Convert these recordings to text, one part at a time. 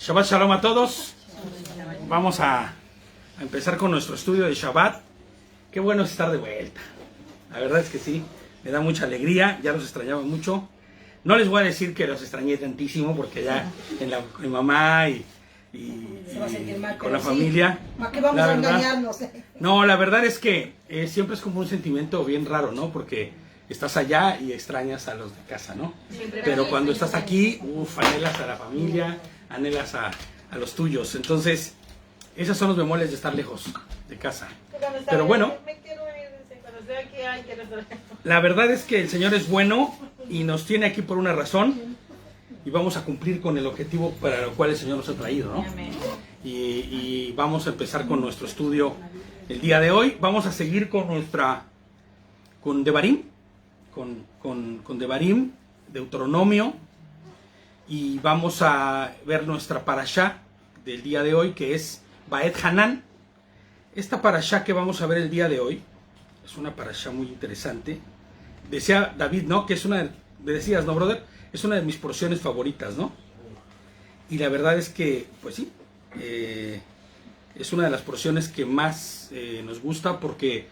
Shabbat Shalom a todos. Vamos a empezar con nuestro estudio de Shabbat. Qué bueno es estar de vuelta. La verdad es que sí, me da mucha alegría. Ya los extrañaba mucho. No les voy a decir que los extrañé tantísimo porque ya con mi mamá y se va a sentir mal, con la sí, familia. ¿Para qué vamos a engañarnos? No, la verdad es que siempre es como un sentimiento bien raro, ¿no? Porque estás allá y extrañas a los de casa, ¿no? Pero cuando estás aquí, anhelas a la familia, anhelas a los tuyos. Entonces, esos son los bemoles de estar lejos de casa. Pero bueno, la verdad es que el Señor es bueno y nos tiene aquí por una razón y vamos a cumplir con el objetivo para lo cual el Señor nos ha traído, ¿no? Y vamos a empezar con nuestro estudio el día de hoy. Vamos a seguir con Devarim, con Devarim, Deuteronomio, y vamos a ver nuestra parashá del día de hoy, que es Baet Hanan. Esta parashá que vamos a ver el día de hoy es una parashá muy interesante. Decía David, ¿no? Que es me decías, ¿no, brother? Es una de mis porciones favoritas, ¿no? Y la verdad es que, pues sí, es una de las porciones que más nos gusta porque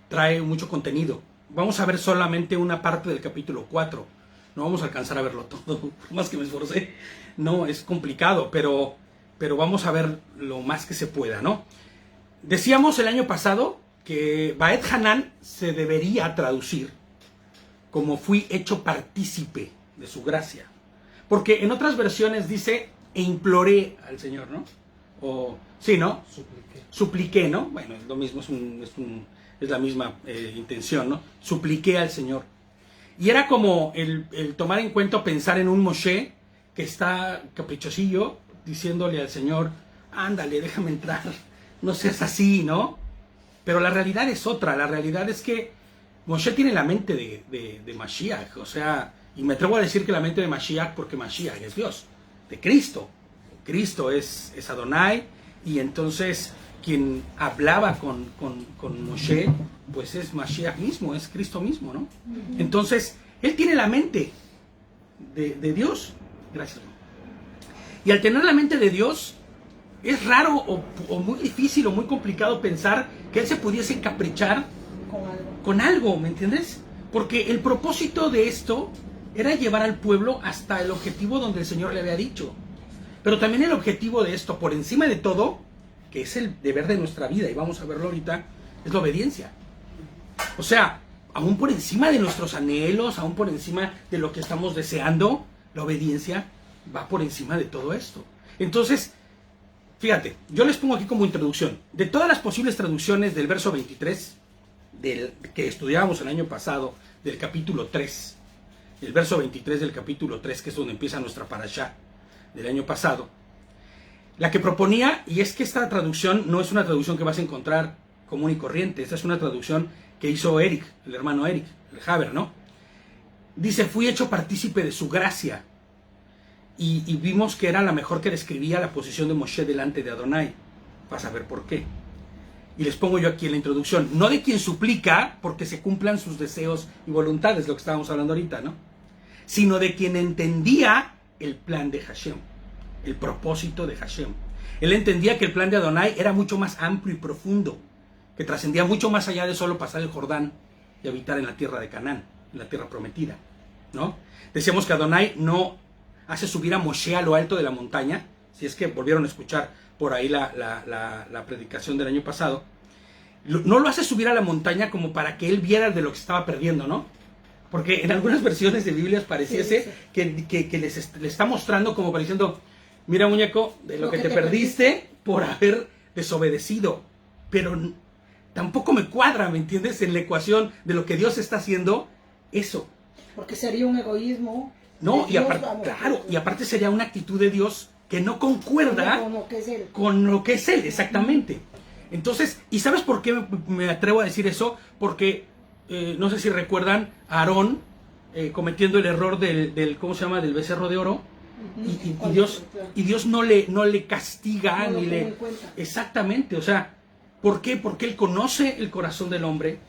trae mucho contenido. Vamos a ver solamente una parte del capítulo 4. No vamos a alcanzar a verlo todo, más que me esforcé. No, es complicado, pero vamos a ver lo más que se pueda, ¿no? Decíamos el año pasado que Baet Hanan se debería traducir como fui hecho partícipe de su gracia. Porque en otras versiones dice, e imploré al Señor, ¿no? O, sí, ¿no? Supliqué, ¿no? Bueno, es lo mismo, es la misma intención, ¿no? Supliqué al Señor. Y era como el tomar en cuenta, pensar en un Moshe que está caprichosillo, diciéndole al Señor, ándale, déjame entrar, no seas así, ¿no? Pero la realidad es otra, la realidad es que Moshe tiene la mente de Mashiach, o sea, y me atrevo a decir que la mente de Mashiach porque Mashiach es Dios, de Cristo. Cristo es Adonai, y entonces quien hablaba con Moshe, pues es Mashiach mismo, es Cristo mismo, ¿no? Entonces, él tiene la mente de Dios. Gracias. Y al tener la mente de Dios, es raro o muy difícil o muy complicado pensar que él se pudiese encaprichar con algo, ¿me entiendes? Porque el propósito de esto era llevar al pueblo hasta el objetivo donde el Señor le había dicho. Pero también el objetivo de esto, por encima de todo, que es el deber de nuestra vida, y vamos a verlo ahorita, es la obediencia. O sea, aún por encima de nuestros anhelos, aún por encima de lo que estamos deseando, la obediencia va por encima de todo esto. Entonces, fíjate, yo les pongo aquí como introducción, de todas las posibles traducciones del verso 23, que estudiábamos el año pasado, del capítulo 3, el verso 23 del capítulo 3, que es donde empieza nuestra parashá del año pasado, la que proponía, y es que esta traducción no es una traducción que vas a encontrar común y corriente, esta es una traducción que hizo Eric, el hermano Eric, el Haber, ¿no? Dice, fui hecho partícipe de su gracia, y vimos que era la mejor que describía la posición de Moshe delante de Adonai. Vas a ver por qué. Y les pongo yo aquí en la introducción, no de quien suplica porque se cumplan sus deseos y voluntades, lo que estábamos hablando ahorita, ¿no? Sino de quien entendía el plan de Hashem, el propósito de Hashem. Él entendía que el plan de Adonai era mucho más amplio y profundo, que trascendía mucho más allá de solo pasar el Jordán y habitar en la tierra de Canaán, en la tierra prometida, ¿no? Decíamos que Adonai no hace subir a Moshe a lo alto de la montaña, si es que volvieron a escuchar por ahí la predicación del año pasado, no lo hace subir a la montaña como para que él viera de lo que estaba perdiendo, ¿no? Porque en algunas versiones de Biblias pareciese que le está mostrando como para diciendo, mira muñeco, de lo que te perdiste por haber desobedecido, pero tampoco me cuadra, ¿me entiendes? En la ecuación de lo que Dios está haciendo, eso. Porque sería un egoísmo. No, y aparte, claro, y aparte sería una actitud de Dios que no concuerda con lo que es Él, exactamente. Entonces, ¿y sabes por qué me atrevo a decir eso? Porque, no sé si recuerdan a Aarón cometiendo el error del ¿cómo se llama? Del becerro de oro. Y Dios no le castiga, no ni le... Exactamente, o sea, ¿por qué? Porque Él conoce el corazón del hombre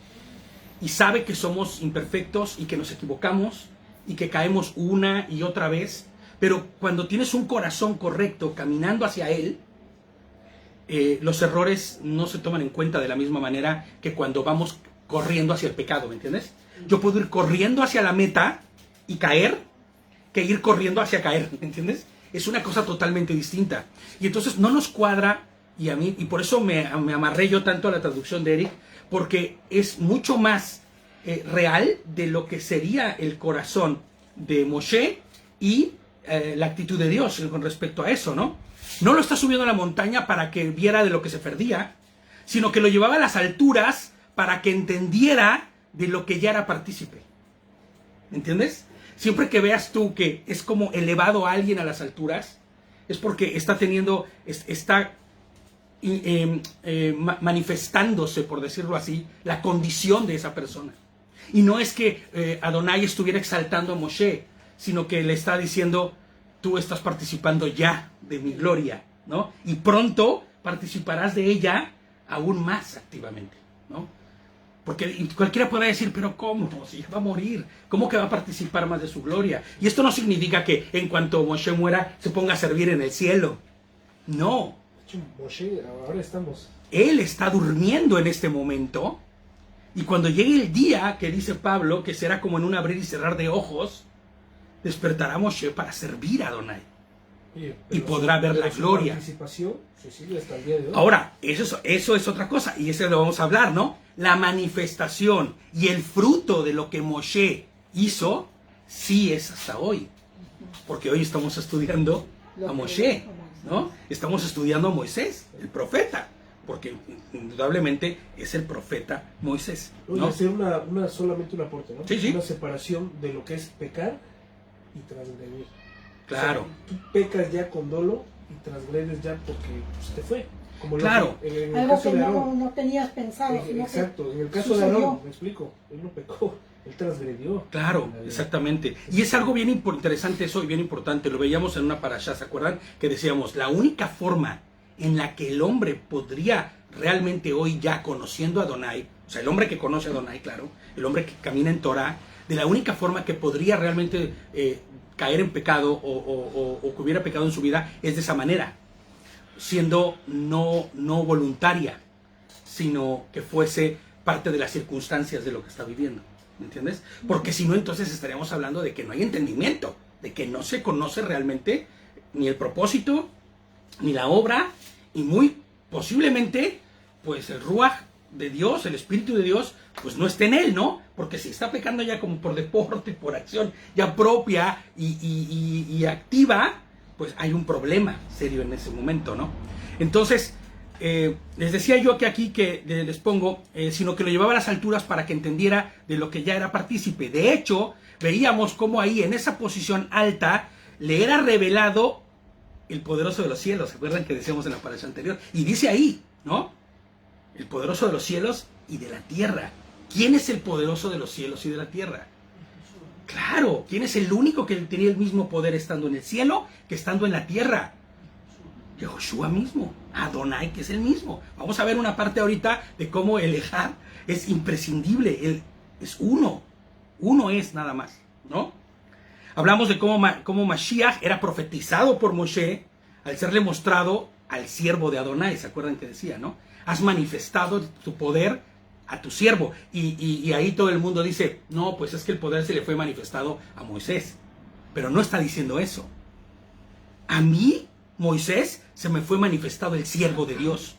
y sabe que somos imperfectos y que nos equivocamos y que caemos una y otra vez. Pero cuando tienes un corazón correcto caminando hacia Él, los errores no se toman en cuenta de la misma manera que cuando vamos corriendo hacia el pecado, ¿me entiendes? Yo puedo ir corriendo hacia la meta y caer, que ir corriendo hacia caer, ¿me entiendes? Es una cosa totalmente distinta. Y entonces no nos cuadra, y por eso me amarré yo tanto a la traducción de Eric, porque es mucho más real de lo que sería el corazón de Moshe y la actitud de Dios con respecto a eso, ¿no? No lo está subiendo a la montaña para que viera de lo que se perdía, sino que lo llevaba a las alturas para que entendiera de lo que ya era partícipe. ¿Entiendes? Siempre que veas tú que es como elevado a alguien a las alturas, es porque está manifestándose, por decirlo así, la condición de esa persona. Y no es que Adonai estuviera exaltando a Moshe, sino que le está diciendo, tú estás participando ya de mi gloria, ¿no? Y pronto participarás de ella aún más activamente, ¿no? Porque cualquiera podrá decir, pero ¿cómo? Si va a morir, ¿cómo que va a participar más de su gloria? Y esto no significa que en cuanto Moshe muera se ponga a servir en el cielo. No. Moshe, ahora estamos. Él está durmiendo en este momento, y cuando llegue el día que dice Pablo, que será como en un abrir y cerrar de ojos, despertará Moshe para servir a Adonai. Y podrá ver la gloria. Participación se sigue hasta el día de hoy. Ahora, eso es otra cosa, y eso lo vamos a hablar, ¿no? La manifestación y el fruto de lo que Moshe hizo, sí es hasta hoy. Porque hoy estamos estudiando a Moshe, ¿no? Estamos estudiando a Moisés, el profeta, porque indudablemente es el profeta Moisés, Voy ¿no? a hacer solamente un aporte, ¿no? Sí, sí. Una separación de lo que es pecar y transgredir. Claro. O sea, tú pecas ya con dolo y transgredes ya porque pues, te fue. Como Claro. En el Algo caso que de Aarón. no tenías pensado. Sino Exacto. En el caso sucedió. de Aarón, me explico. Él no pecó, él transgredió. Claro, exactamente. Y es algo bien interesante eso y bien importante. Lo veíamos en una parashá, ¿se acuerdan? Que decíamos, la única forma en la que el hombre podría realmente hoy ya conociendo a Adonai, o sea, el hombre que conoce a Adonai, claro, el hombre que camina en Torah, de la única forma que podría realmente caer en pecado o que hubiera pecado en su vida es de esa manera, siendo no voluntaria, sino que fuese parte de las circunstancias de lo que está viviendo, ¿me entiendes? Porque si no, entonces estaríamos hablando de que no hay entendimiento, de que no se conoce realmente ni el propósito, ni la obra, y muy posiblemente, pues el Ruach de Dios, el Espíritu de Dios, pues no esté en él, ¿no? Porque si está pecando ya como por deporte, por acción ya propia y activa, pues hay un problema serio en ese momento, ¿no? Entonces, les decía yo que aquí que les pongo, sino que lo llevaba a las alturas para que entendiera de lo que ya era partícipe. De hecho, veíamos cómo ahí en esa posición alta le era revelado el poderoso de los cielos. ¿Se acuerdan que decíamos en la parasha anterior? Y dice ahí, ¿no? El poderoso de los cielos y de la tierra. ¿Quién es el poderoso de los cielos y de la tierra? Claro, ¿quién es el único que tenía el mismo poder estando en el cielo que estando en la tierra? Yehoshua mismo, Adonai, que es el mismo. Vamos a ver una parte ahorita de cómo el Ejad es imprescindible. Él es uno es nada más, ¿no? Hablamos de cómo Mashiach era profetizado por Moshe al serle mostrado al siervo de Adonai. ¿Se acuerdan que decía, no? Has manifestado tu poder a tu siervo. Y ahí todo el mundo dice, no, pues es que el poder se le fue manifestado a Moisés. Pero no está diciendo eso. A mí, Moisés, se me fue manifestado el siervo de Dios.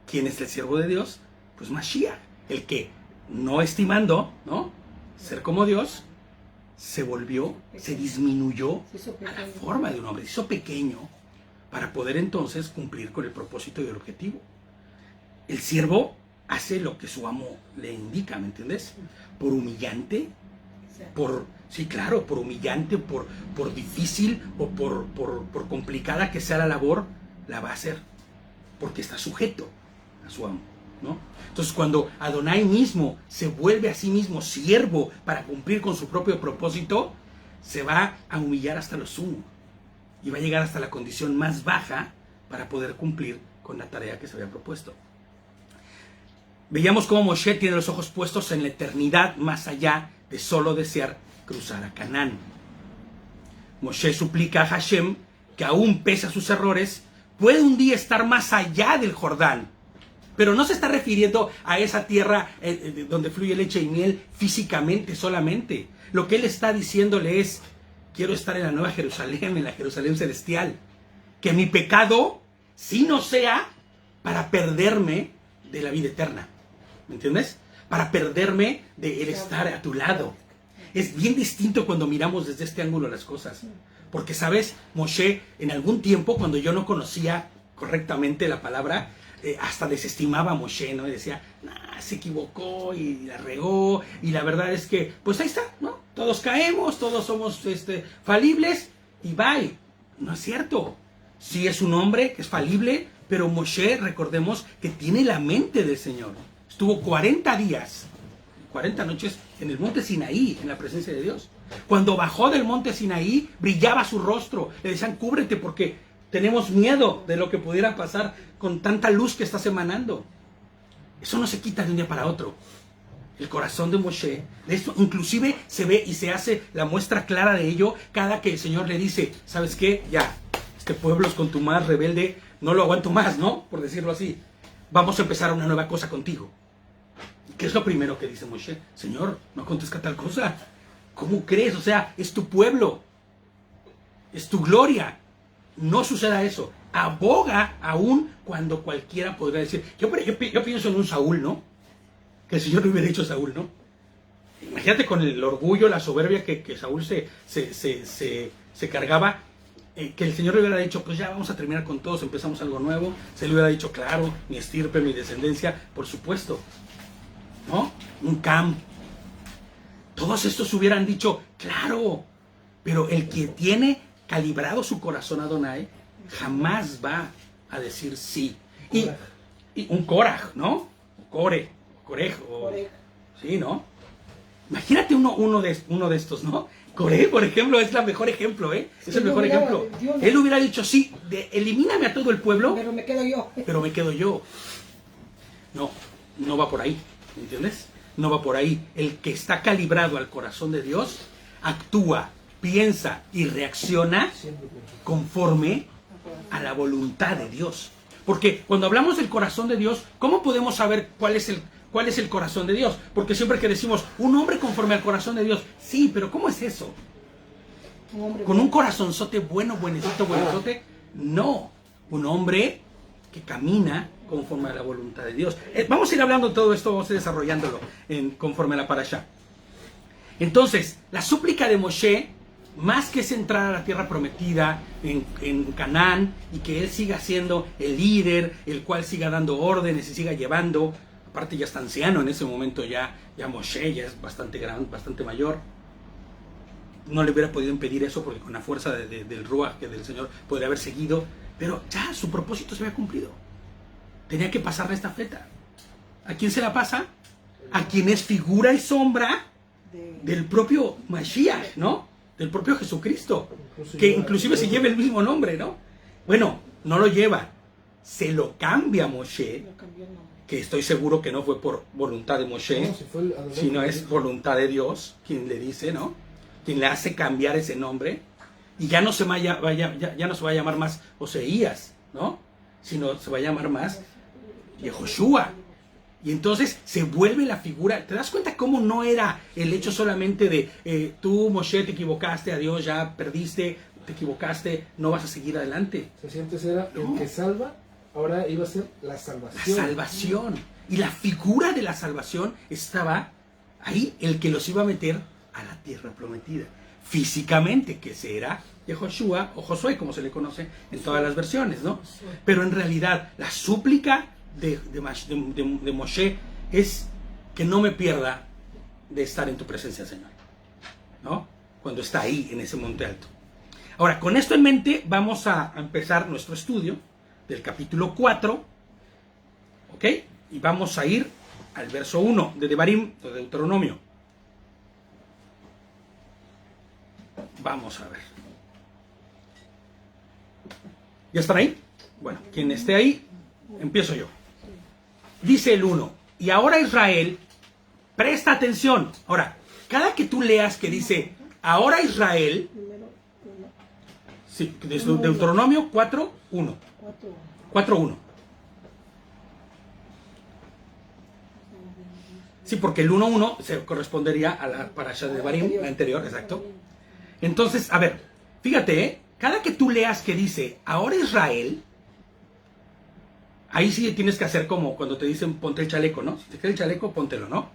¿Quién es el siervo de Dios? Pues Mashiach, el que, no estimando, ¿no?, ser como Dios, se volvió, se disminuyó a la forma de un hombre, se hizo pequeño para poder entonces cumplir con el propósito y el objetivo. El siervo hace lo que su amo le indica, ¿me entiendes? Por humillante, por humillante, por difícil o por complicada que sea la labor, la va a hacer, porque está sujeto a su amo, ¿no? Entonces, cuando Adonai mismo se vuelve a sí mismo siervo para cumplir con su propio propósito, se va a humillar hasta lo sumo y va a llegar hasta la condición más baja para poder cumplir con la tarea que se había propuesto. Veíamos cómo Moshe tiene los ojos puestos en la eternidad, más allá de solo desear cruzar a Canaán. Moshe suplica a Hashem que aún pese a sus errores, puede un día estar más allá del Jordán. Pero no se está refiriendo a esa tierra donde fluye leche y miel físicamente solamente. Lo que él está diciéndole es, quiero estar en la nueva Jerusalén, en la Jerusalén celestial. Que mi pecado sí no sea para perderme de la vida eterna. ¿Me entiendes? Para perderme de el estar a tu lado. Es bien distinto cuando miramos desde este ángulo las cosas. Porque, ¿sabes? Moshe, en algún tiempo, cuando yo no conocía correctamente la palabra, hasta desestimaba a Moshe, ¿no? Y decía, nah, se equivocó y la regó. Y la verdad es que, pues ahí está, ¿no? Todos caemos, todos somos falibles y bye. No es cierto. Sí es un hombre que es falible, pero Moshe, recordemos que tiene la mente del Señor. Estuvo 40 días, 40 noches en el monte Sinaí, en la presencia de Dios. Cuando bajó del monte Sinaí, brillaba su rostro. Le decían, cúbrete porque tenemos miedo de lo que pudiera pasar con tanta luz que estás emanando. Eso no se quita de un día para otro. El corazón de Moshe, de esto inclusive se ve y se hace la muestra clara de ello cada que el Señor le dice, ¿sabes qué? Ya, este pueblo es contumaz, rebelde, no lo aguanto más, ¿no? Por decirlo así. Vamos a empezar una nueva cosa contigo. ¿Qué es lo primero que dice Moshe? Señor, no acontezca tal cosa. ¿Cómo crees? O sea, es tu pueblo. Es tu gloria. No suceda eso. Aboga aún cuando cualquiera podría decir. Yo pienso en un Saúl, ¿no? Que el Señor le hubiera dicho a Saúl, ¿no? Imagínate con el orgullo, la soberbia que Saúl se cargaba. Que el Señor le hubiera dicho, pues ya vamos a terminar con todos, empezamos algo nuevo. Se le hubiera dicho, claro, mi estirpe, mi descendencia, por supuesto. ¿No? Un Cam. Todos estos hubieran dicho, claro. Pero el que tiene calibrado su corazón a Adonai, jamás va a decir sí. Y un Koraj, ¿no? Corej. Sí, ¿no? Imagínate uno de estos, ¿no? Coré, por ejemplo, es el mejor ejemplo, ¿eh? Es el mejor ejemplo. Él hubiera dicho, sí, elimíname a todo el pueblo. Pero me quedo yo. Pero me quedo yo. No va por ahí, ¿entiendes? No va por ahí. El que está calibrado al corazón de Dios, actúa, piensa y reacciona conforme a la voluntad de Dios. Porque cuando hablamos del corazón de Dios, ¿cómo podemos saber cuál es el corazón de Dios? Porque siempre que decimos, un hombre conforme al corazón de Dios, sí, pero ¿cómo es eso? ¿Con un corazonzote buenozote? No, un hombre que camina conforme a la voluntad de Dios. Vamos a ir hablando de todo esto, vamos a ir desarrollándolo conforme a la parashá. Entonces, la súplica de Moshe, más que es entrar a la tierra prometida en Canaán y que él siga siendo el líder, el cual siga dando órdenes y siga llevando. Aparte ya está anciano en ese momento, ya Moshe ya es bastante grande, bastante mayor. No le hubiera podido impedir eso porque con la fuerza del Ruach que del Señor podría haber seguido. Pero ya su propósito se había cumplido. Tenía que pasar la estafeta. ¿A quién se la pasa? A quien es figura y sombra del propio Mashiach, ¿no? Del propio Jesucristo. Que inclusive se lleva el mismo nombre, ¿no? Bueno, no lo lleva. Se lo cambia a Moshe. Que estoy seguro que no fue por voluntad de Moshe, sino es voluntad de Dios quien le dice, ¿no? Quien le hace cambiar ese nombre. Y ya no se va a llamar más Oseías, ¿no? Sino se va a llamar más Yehoshua. Y entonces se vuelve la figura. ¿Te das cuenta cómo no era el hecho solamente de tú, Moshe, te equivocaste, adiós, ya perdiste, te equivocaste, no vas a seguir adelante? Antes era el que salva. Ahora iba a ser la salvación. La salvación. Y la figura de la salvación estaba ahí, el que los iba a meter a la tierra prometida. Físicamente, que será Yehoshua o Josué, como se le conoce en todas las versiones, ¿no? Pero en realidad, la súplica de Moshe es que no me pierda de estar en tu presencia, Señor, ¿no? Cuando está ahí, en ese monte alto. Ahora, con esto en mente, vamos a empezar nuestro estudio del capítulo 4, ¿ok? Y vamos a ir al verso 1 de Devarim, de Deuteronomio. Vamos a ver. ¿Ya están ahí? Bueno, quien esté ahí, empiezo yo. Dice el 1, y ahora Israel, presta atención. Ahora, cada que tú leas que dice, ahora Israel, Sí, de Deuteronomio 4:1. 4:1. Sí, porque el 1:1 se correspondería a la parasha de Devarim, la anterior, exacto. Entonces, a ver, fíjate, cada que tú leas que dice, ahora Israel, ahí sí tienes que hacer como cuando te dicen ponte el chaleco, ¿no? Si te queda el chaleco, póntelo, ¿no?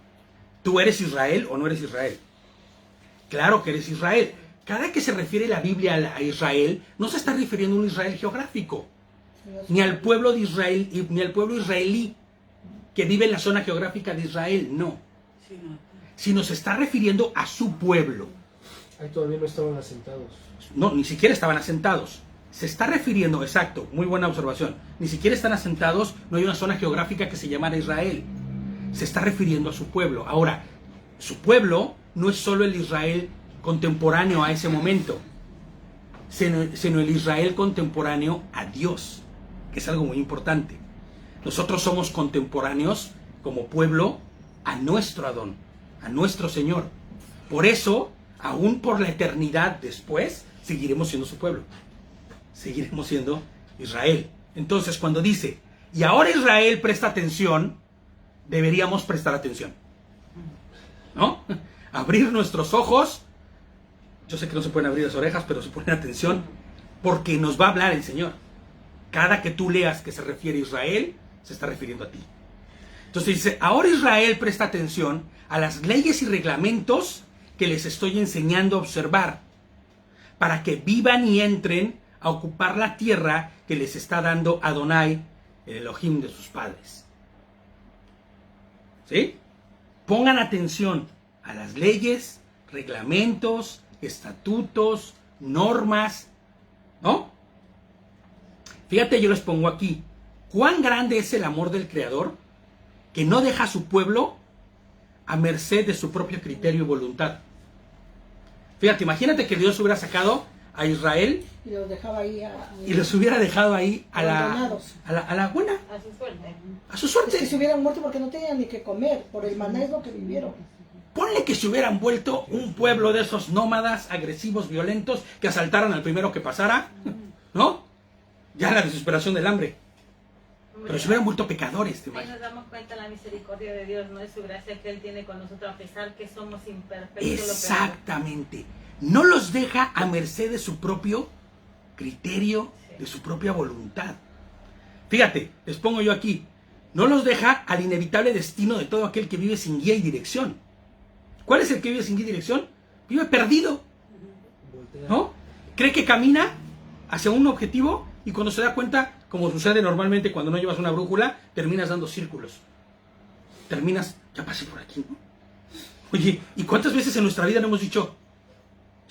¿Tú eres Israel o no eres Israel? Claro que eres Israel. Cada que se refiere la Biblia a Israel, no se está refiriendo a un Israel geográfico, ni al pueblo de Israel, ni al pueblo israelí que vive en la zona geográfica de Israel, no. Sino se está refiriendo a su pueblo. Ahí todavía no estaban asentados. No, ni siquiera estaban asentados. Se está refiriendo, exacto, muy buena observación. Ni siquiera están asentados, no hay una zona geográfica que se llamara Israel. Se está refiriendo a su pueblo. Ahora, su pueblo no es solo el Israel contemporáneo a ese momento, sino el Israel contemporáneo a Dios, que es algo muy importante. Nosotros somos contemporáneos como pueblo a nuestro Adón, a nuestro Señor. Por eso, aún por la eternidad después, seguiremos siendo su pueblo. Seguiremos siendo Israel. Entonces, cuando dice, y ahora Israel presta atención, deberíamos prestar atención, ¿no? Abrir nuestros ojos. Yo sé que no se pueden abrir las orejas, pero se ponen atención, porque nos va a hablar el Señor. Cada que tú leas que se refiere a Israel, se está refiriendo a ti. Entonces dice, ahora Israel presta atención a las leyes y reglamentos que les estoy enseñando a observar, para que vivan y entren a ocupar la tierra que les está dando Adonai, el Elohim de sus padres. ¿Sí? Pongan atención a las leyes, reglamentos, estatutos, normas, ¿no? Fíjate, yo les pongo aquí, cuán grande es el amor del Creador que no deja a su pueblo a merced de su propio criterio y voluntad. Fíjate, imagínate que Dios hubiera sacado a Israel y los dejaba ahí y los hubiera dejado ahí a la buena, A su suerte. a su suerte. Es que se hubieran muerto porque no tenían ni que comer, por el maná es lo que vivieron. Ponle que se hubieran vuelto un pueblo de esos nómadas, agresivos, violentos, que asaltaran al primero que pasara, ¿no? Ya la desesperación del hambre. Pero se hubieran vuelto pecadores. Ahí nos damos cuenta de la misericordia de Dios, no es su gracia que Él tiene con nosotros, a pesar que somos imperfectos. Exactamente. No los deja a merced de su propio criterio, de su propia voluntad. Fíjate, les pongo yo aquí, no los deja al inevitable destino de todo aquel que vive sin guía y dirección. ¿Cuál es el que vive sin guía y dirección? Vive perdido, ¿no? Cree que camina hacia un objetivo y cuando se da cuenta, como sucede normalmente cuando no llevas una brújula, terminas dando círculos. Terminas, ya pasé por aquí, ¿no? Oye, ¿y cuántas veces en nuestra vida no hemos dicho,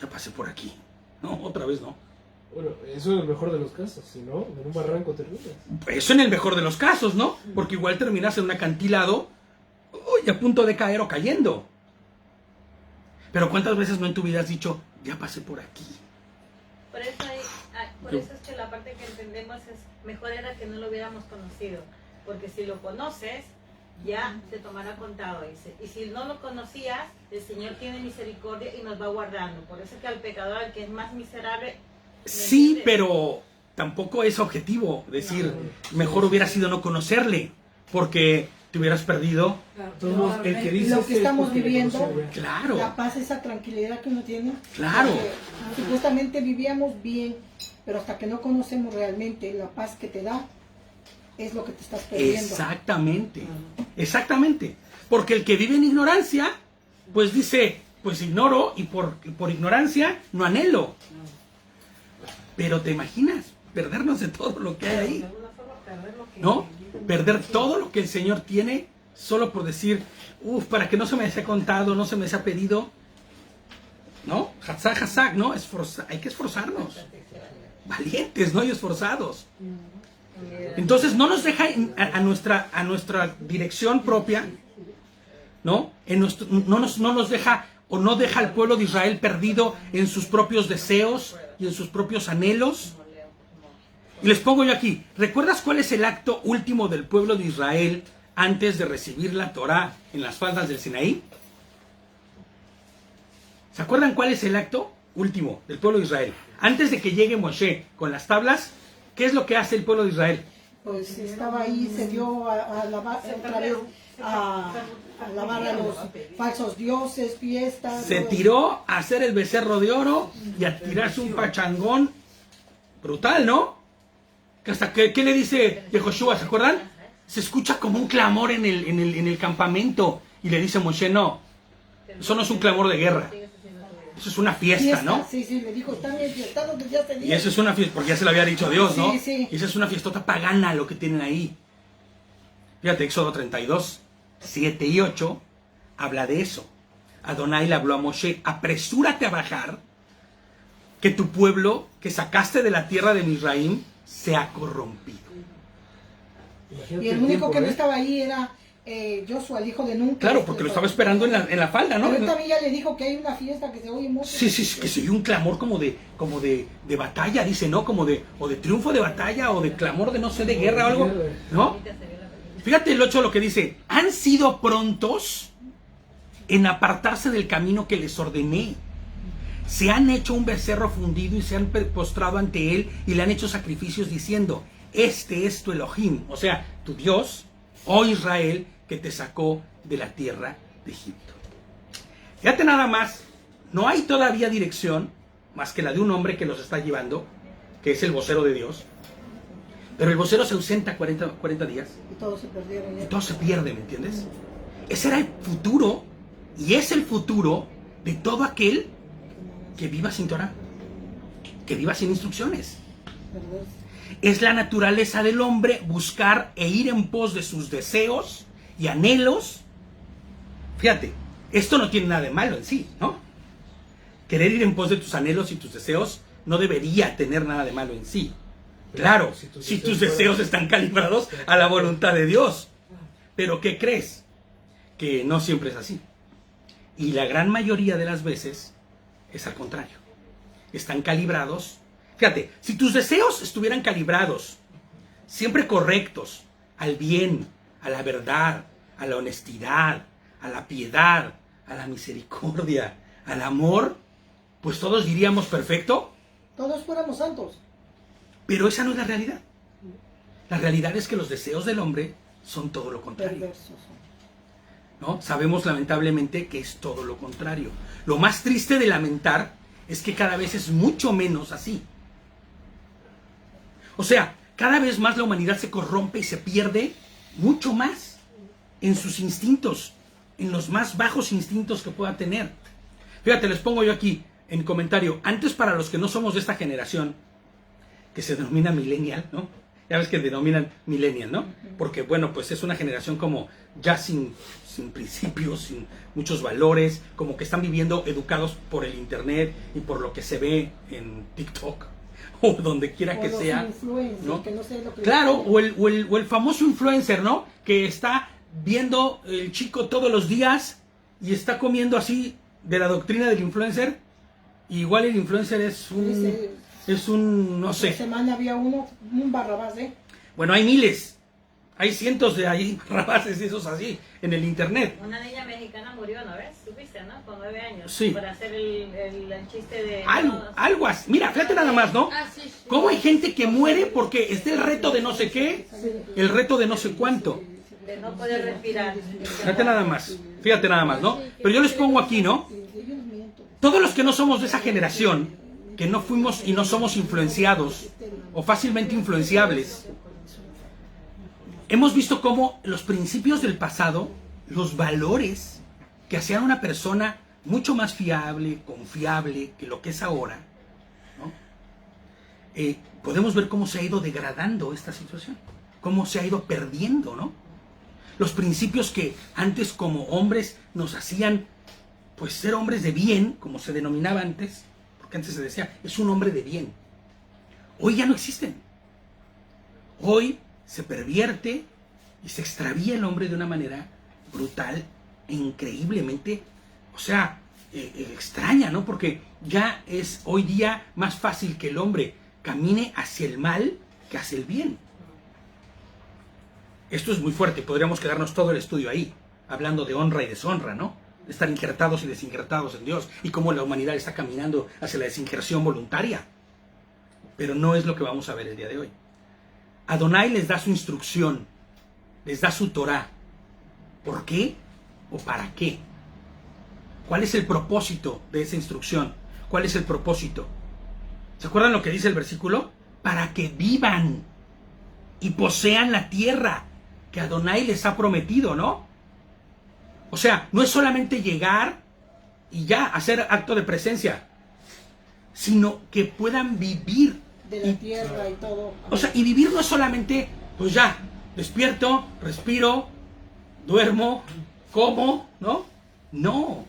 ya pasé por aquí? No, otra vez no. Bueno, eso es el mejor de los casos, si no, en un barranco terminas. Eso en el mejor de los casos, ¿no? Porque igual terminas en un acantilado, uy, a punto de caer o cayendo. Pero ¿cuántas veces no en tu vida has dicho, ya pasé por aquí? Por eso es que la parte que entendemos es, mejor era que no lo hubiéramos conocido, porque si lo conoces, ya te tomará contado, dice. Y si no lo conocías, el Señor tiene misericordia y nos va guardando. Por eso es que al pecador, al que es más miserable... Sí, pero tampoco es objetivo decir, mejor hubiera sido no conocerle, porque te hubieras perdido. Entonces, el que dice lo que estamos viviendo, Claro, la paz, esa tranquilidad que uno tiene. Claro. Porque supuestamente vivíamos bien, pero hasta que no conocemos realmente la paz que te da, es lo que te estás perdiendo. exactamente, exactamente. Porque el que vive en ignorancia, pues dice, pues ignoro y por ignorancia no anhelo. Pero te imaginas, perdernos de todo lo que hay ahí, ¿no? Perder todo lo que el Señor tiene solo por decir, para que no se me haya contado, no se me haya pedido, ¿no? Hatzak, hatzak, ¿no? Hay que esforzarnos. Valientes, ¿no? Y esforzados. Entonces no nos deja a nuestra dirección propia, ¿no? No nos deja o no deja al pueblo de Israel perdido en sus propios deseos y en sus propios anhelos. Y les pongo yo aquí, ¿recuerdas cuál es el acto último del pueblo de Israel antes de recibir la Torá en las faldas del Sinaí? ¿Se acuerdan cuál es el acto? último del pueblo de Israel. Antes de que llegue Moshe con las tablas, ¿qué es lo que hace el pueblo de Israel? Pues estaba ahí, se dio a lavar otra vez, a lavar a los falsos dioses, fiestas. Se tiró a hacer el becerro de oro y a tirarse un pachangón brutal, ¿no? Que hasta que, ¿qué le dice Yehoshua? ¿Se acuerdan? Se escucha como un clamor en el campamento y le dice Moshe, no, eso no es un clamor de guerra, eso es una fiesta, ¿no? Sí, sí, le dijo, están enfiestados desde hace días. Y eso es una fiesta, porque ya se lo había dicho Dios, ¿no? Sí, sí. Y eso es una fiestota pagana lo que tienen ahí. Fíjate, Éxodo 32, 7 y 8 habla de eso. Adonai le habló a Moshe, apresúrate a bajar, que tu pueblo que sacaste de la tierra de Misraim se ha corrompido. Imagínate Y el el único tiempo, que no ¿eh? estaba ahí era Joshua, el hijo de Nun. Claro, porque lo estaba esperando en la falda, ¿no? Pero él también ya le dijo que hay una fiesta que se oye mucho. Sí, sí, que se oye un clamor como de batalla, dice, ¿no? Como de triunfo de batalla o de clamor de no sé, de guerra o algo, ¿no? Fíjate el 8 lo que dice, han sido prontos en apartarse del camino que les ordené. Se han hecho un becerro fundido y se han postrado ante él y le han hecho sacrificios diciendo, este es tu Elohim, o sea, tu Dios, oh Israel, que te sacó de la tierra de Egipto. Fíjate nada más, no hay todavía dirección más que la de un hombre que los está llevando, que es el vocero de Dios, pero el vocero se ausenta 40 días Y todos se perdieron. y todo se pierde, ¿me entiendes? Ese era el futuro y es el futuro de todo aquel que viva sin Torah, que viva sin instrucciones. ¿Verdad? Es la naturaleza del hombre buscar e ir en pos de sus deseos y anhelos. Fíjate, esto no tiene nada de malo en sí, ¿no? Querer ir en pos de tus anhelos y tus deseos no debería tener nada de malo en sí. Claro, si tus deseos están calibrados a la voluntad de Dios. Pero ¿qué crees? Que no siempre es así. Y la gran mayoría de las veces es al contrario. Están calibrados. Fíjate, si tus deseos estuvieran calibrados, siempre correctos, al bien, a la verdad, a la honestidad, a la piedad, a la misericordia, al amor, pues todos diríamos perfecto. Todos fuéramos santos. Pero esa no es la realidad. La realidad es que los deseos del hombre son todo lo contrario, Perversos. ¿no? Sabemos lamentablemente que es todo lo contrario. Lo más triste de lamentar es que cada vez es mucho menos así. O sea, cada vez más la humanidad se corrompe y se pierde mucho más en sus instintos, en los más bajos instintos que pueda tener. Fíjate, les pongo yo aquí en comentario, antes para los que no somos de esta generación, que se denomina millennial, ¿no? Ya ves que denominan millennial, ¿no? Porque, bueno, pues es una generación como ya sin principios, sin muchos valores, como que están viviendo educados por el internet y por lo que se ve en TikTok o donde quiera que sea, ¿no? Que no sé lo que Claro, o el famoso influencer, ¿no? Que está viendo el chico todos los días y está comiendo así de la doctrina del influencer. Y igual el influencer es un, no sé. Esta semana había un Barrabás, ¿eh? Bueno, hay miles, hay cientos de ahí rabaces de esos así en el internet. Una niña mexicana murió, ¿no ves? ¿Supiste, no? Con 9 años. Sí. Por hacer el chiste de... Algo así. Mira, fíjate nada más, ¿no? ¿Cómo hay gente que muere porque está el reto de no sé qué, el reto de no sé cuánto? De no poder respirar. Fíjate nada más, ¿no? Pero yo les pongo aquí, ¿no? Todos los que no somos de esa generación, que no fuimos y no somos influenciados o fácilmente influenciables, hemos visto cómo los principios del pasado, los valores que hacían una persona mucho más fiable, confiable que lo que es ahora, ¿no? Podemos ver cómo se ha ido degradando esta situación, cómo se ha ido perdiendo, ¿no? Los principios que antes como hombres nos hacían pues ser hombres de bien, como se denominaba antes, porque antes se decía, es un hombre de bien. Hoy ya no existen. Hoy se pervierte y se extravía el hombre de una manera brutal e increíblemente, o sea, extraña, ¿no? Porque ya es hoy día más fácil que el hombre camine hacia el mal que hacia el bien. Esto es muy fuerte, podríamos quedarnos todo el estudio ahí, hablando de honra y deshonra, ¿no? estar injertados y desinjertados en Dios y cómo la humanidad está caminando hacia la desinjerción voluntaria. Pero no es lo que vamos a ver el día de hoy. Adonai les da su instrucción, les da su Torah. ¿Por qué o para qué? ¿Cuál es el propósito de esa instrucción? ¿Cuál es el propósito? ¿Se acuerdan lo que dice el versículo? Para que vivan y posean la tierra que Adonai les ha prometido, ¿no? O sea, no es solamente llegar y ya hacer acto de presencia, sino que puedan vivir De la tierra y todo. o sea, y vivir no es solamente, pues ya, despierto, respiro, duermo, como, ¿no? No,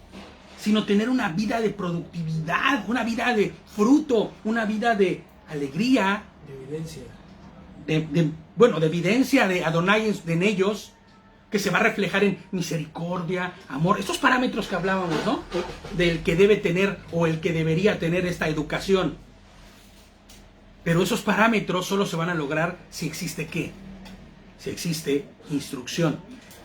sino tener una vida de productividad, una vida de fruto, una vida de alegría, De evidencia. de evidencia de Adonai en ellos, que se va a reflejar en misericordia, amor, estos parámetros que hablábamos, ¿no? Del que debe tener o el que debería tener esta educación. Pero esos parámetros solo se van a lograr si existe ¿qué? Si existe instrucción.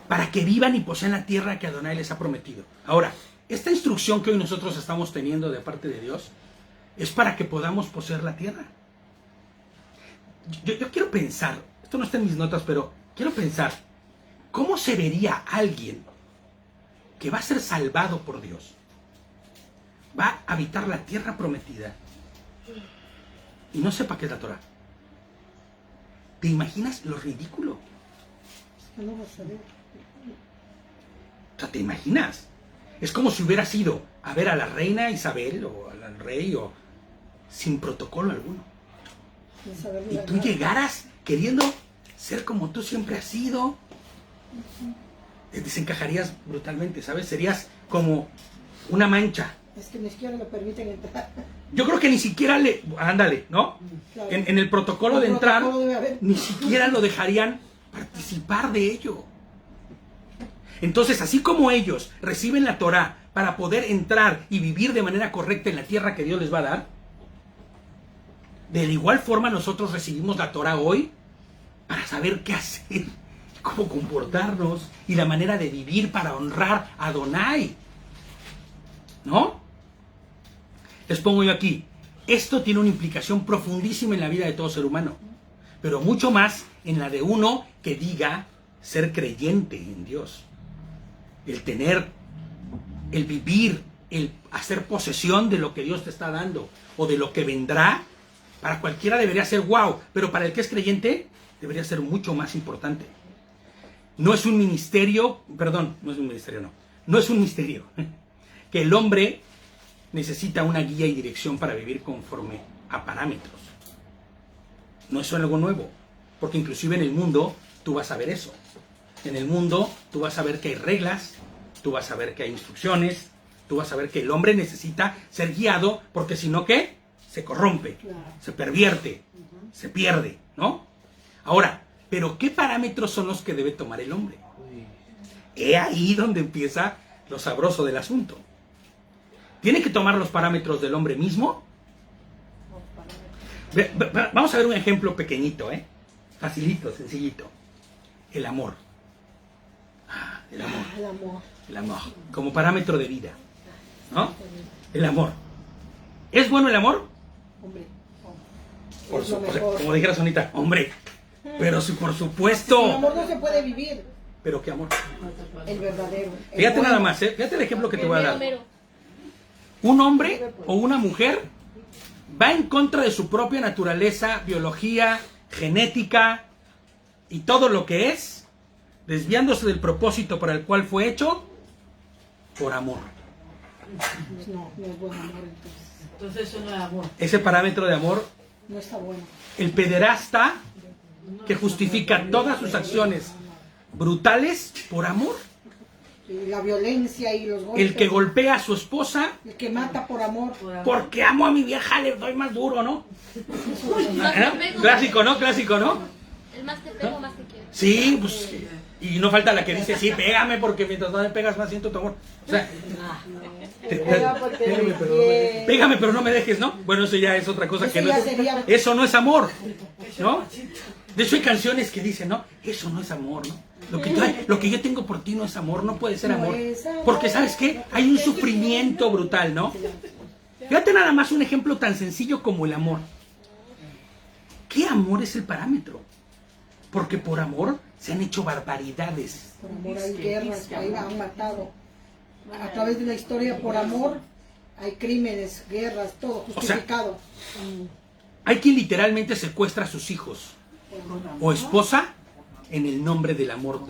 Para que vivan y posean la tierra que Adonai les ha prometido. Ahora, esta instrucción que hoy nosotros estamos teniendo de parte de Dios es para que podamos poseer la tierra. Yo quiero pensar, esto no está en mis notas, pero quiero pensar, ¿cómo se vería alguien que va a ser salvado por Dios? Va a habitar la tierra prometida y no sepa qué es la Torah. ¿Te imaginas lo ridículo? No vas a ver. O sea, ¿te imaginas? Es como si hubiera ido a ver a la reina Isabel o al rey o sin protocolo alguno. Sin saber Y la tú verdad. llegaras queriendo ser como tú siempre has sido. Te desencajarías brutalmente, ¿sabes? Serías como una mancha. Es que ni siquiera lo permiten entrar. Yo creo que ni siquiera le... Ándale, ¿no? Claro. En el protocolo de El entrar, protocolo debe haber. ni siquiera lo dejarían participar de ello. Entonces, así como ellos reciben la Torah para poder entrar y vivir de manera correcta en la tierra que Dios les va a dar, de la igual forma nosotros recibimos la Torah hoy para saber qué hacer, cómo comportarnos y la manera de vivir para honrar a Adonai. ¿No? Les pongo yo aquí, esto tiene una implicación profundísima en la vida de todo ser humano, pero mucho más en la de uno que diga ser creyente en Dios. El tener, el vivir, el hacer posesión de lo que Dios te está dando o de lo que vendrá, para cualquiera debería ser wow, pero para el que es creyente debería ser mucho más importante. No es un ministerio, perdón, no es un ministerio, no es un misterio que el hombre necesita una guía y dirección para vivir conforme a parámetros. No es algo nuevo, porque inclusive en el mundo tú vas a ver eso. En el mundo tú vas a ver que hay reglas, tú vas a ver que hay instrucciones, tú vas a ver que el hombre necesita ser guiado, porque si no, ¿qué? Se corrompe, Claro. se pervierte, se pierde, ¿no? Ahora, ¿pero qué parámetros son los que debe tomar el hombre? He ahí donde empieza lo sabroso del asunto. ¿Tiene que tomar los parámetros del hombre mismo? Vamos a ver un ejemplo pequeñito, facilito, sencillito. El amor. El amor. El amor. El amor. Como parámetro de vida. ¿No? El amor. ¿Es bueno el amor? Hombre. Por Es lo supuesto. mejor. Como dijera Sonita, hombre. Pero sí, por Sin supuesto. amor no se puede vivir. Pero qué amor. El verdadero. el Fíjate bueno. nada más, fíjate el ejemplo que te voy a dar. Mero. Un hombre o una mujer va en contra de su propia naturaleza, biología, genética y todo lo que es, desviándose del propósito para el cual fue hecho, por amor. No, no es buen amor entonces. Entonces eso no es amor. Ese parámetro de amor, No está bueno. el pederasta que justifica todas sus acciones brutales por amor. Y la violencia y los golpes. El que golpea a su esposa El que mata por amor. porque amo a mi vieja, le doy más duro, ¿no? Más te ¿No? pego. Clásico, ¿no? Clásico, ¿no? El más te pego, más te quiero. Sí, pues, y no falta la que dice, sí, pégame porque mientras más me pegas más siento tu amor. O sea, pégame pero no me dejes, ¿no? Bueno, eso ya es otra cosa Eso que no ya es, sería- eso no es amor, ¿no? De hecho hay canciones que dicen, no, eso no es amor, ¿no? Lo que yo tengo por ti no es amor, no puede ser amor. Porque ¿sabes qué? Hay un sufrimiento brutal, ¿no? Fíjate nada más un ejemplo tan sencillo como el amor. ¿Qué amor es el parámetro? Porque por amor se han hecho barbaridades. Por amor hay guerras, ahí han matado. A través de la historia, por amor, hay crímenes, guerras, todo justificado. Hay quien literalmente secuestra a sus hijos o esposa en el nombre del amor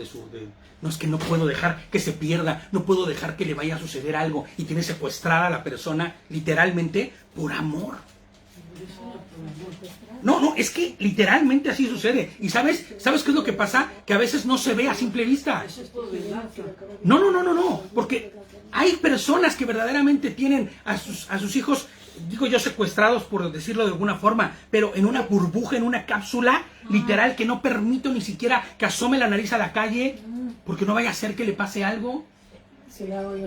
no, es que no puedo dejar que se pierda, no puedo dejar que le vaya a suceder algo, y tiene secuestrada a la persona literalmente por amor. No, es que literalmente así sucede. ¿Y sabes qué es lo que pasa? Que a veces no se ve a simple vista. No, porque hay personas que verdaderamente tienen a sus hijos, digo yo, secuestrados, por decirlo de alguna forma, pero en una burbuja, en una cápsula literal, que no permito ni siquiera que asome la nariz a la calle, porque no vaya a ser que le pase algo.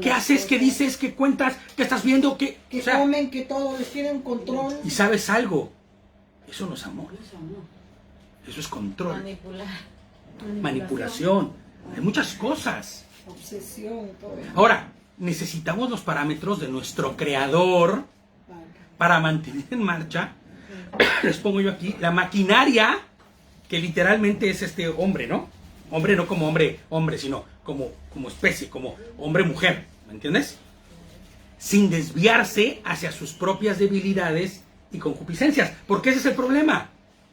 ¿Qué haces? ¿Qué dices? ¿Qué cuentas? ¿Qué estás viendo? Que comen, que todo, les tienen control. Y sabes algo, eso no es amor, eso es control, manipulación, hay muchas cosas. Obsesión, todo. Ahora, necesitamos los parámetros de nuestro creador para mantener en marcha, les pongo yo aquí, la maquinaria que literalmente es este hombre, ¿no? Hombre no como hombre, sino como especie, como hombre-mujer, ¿me entiendes? Sin desviarse hacia sus propias debilidades y concupiscencias, porque ese es el problema,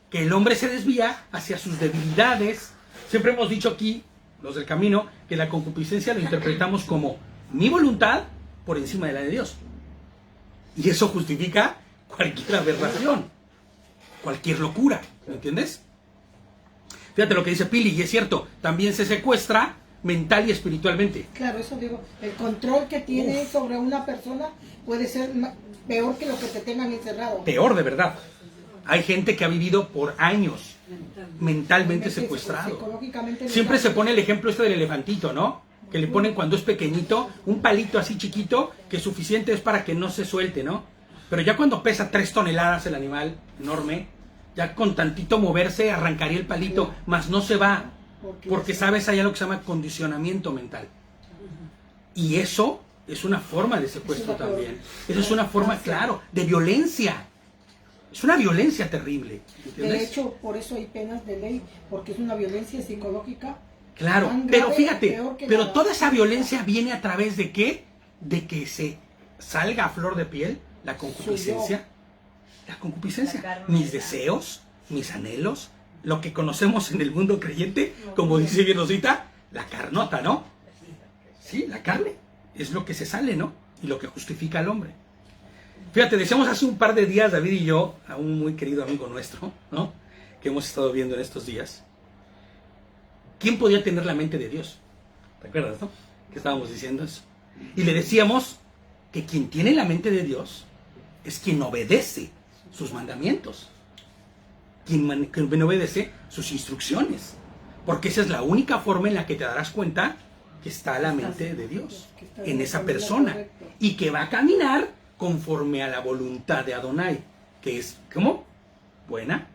que el hombre se desvía hacia sus debilidades. Siempre hemos dicho aquí, los del camino, que la concupiscencia lo interpretamos como mi voluntad por encima de la de Dios. Y eso justifica cualquier aberración, cualquier locura, ¿me entiendes? Fíjate lo que dice Pili, y es cierto, también se secuestra mental y espiritualmente. Claro, eso digo, el control que tiene sobre una persona puede ser peor que lo que te tengan encerrado. Peor, de verdad. Hay gente que ha vivido por años mentalmente secuestrado. Psicológicamente. Siempre se pone el ejemplo este del elefantito, ¿no? Que le ponen cuando es pequeñito, un palito así chiquito, que suficiente es para que no se suelte, ¿no? Pero ya cuando pesa 3 toneladas el animal, enorme, ya con tantito moverse arrancaría el palito, mas no se va, porque sabes, hay algo que se llama condicionamiento mental. Y eso es una forma de secuestro también. Eso es una forma, claro, de violencia. Es una violencia terrible, ¿entiendes? De hecho, por eso hay penas de ley, porque es una violencia psicológica. Claro, pero fíjate, pero toda esa violencia viene a través de ¿qué? De que se salga a flor de piel la concupiscencia. La concupiscencia, mis deseos, mis anhelos, lo que conocemos en el mundo creyente, como dice bien Rosita, la carnota, ¿no? Sí, la carne, es lo que se sale, ¿no? Y lo que justifica al hombre. Fíjate, decíamos hace un par de días, David y yo, a un muy querido amigo nuestro, ¿no? Que hemos estado viendo en estos días. ¿Quién podía tener la mente de Dios? ¿Te acuerdas, no? Que estábamos diciendo eso. Y le decíamos que quien tiene la mente de Dios es quien obedece sus mandamientos, quien obedece sus instrucciones, porque esa es la única forma en la que te darás cuenta que está la mente de Dios en esa persona y que va a caminar conforme a la voluntad de Adonai, que es, ¿cómo? Buena,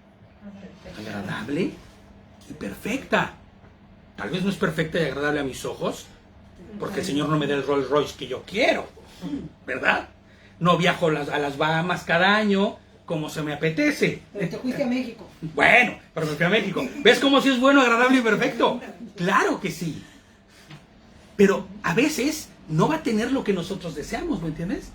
agradable y perfecta. Tal vez no es perfecta y agradable a mis ojos, porque el Señor no me da el Rolls Royce que yo quiero, ¿verdad? No viajo a las Bahamas cada año como se me apetece. Pero te fuiste a México. Bueno, pero me fui a México. ¿Ves cómo si es bueno, agradable y perfecto? Claro que sí. Pero a veces no va a tener lo que nosotros deseamos, ¿me entiendes?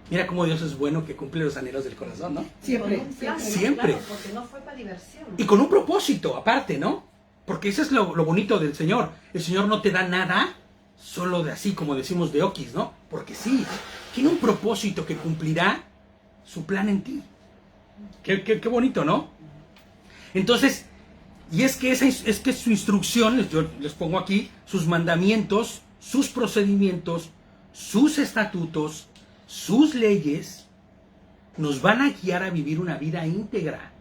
Mira cómo Dios es bueno, que cumple los anhelos del corazón, ¿no? Siempre. Siempre. Claro, porque no fue para diversión. Y con un propósito, aparte, ¿no? Porque eso es lo bonito del Señor. El Señor no te da nada solo de así, como decimos de okis, ¿no? Porque sí, tiene un propósito que cumplirá su plan en ti. Qué bonito, ¿no? Entonces, y es que su instrucción, yo les pongo aquí, sus mandamientos, sus procedimientos, sus estatutos, sus leyes, nos van a guiar a vivir una vida íntegra,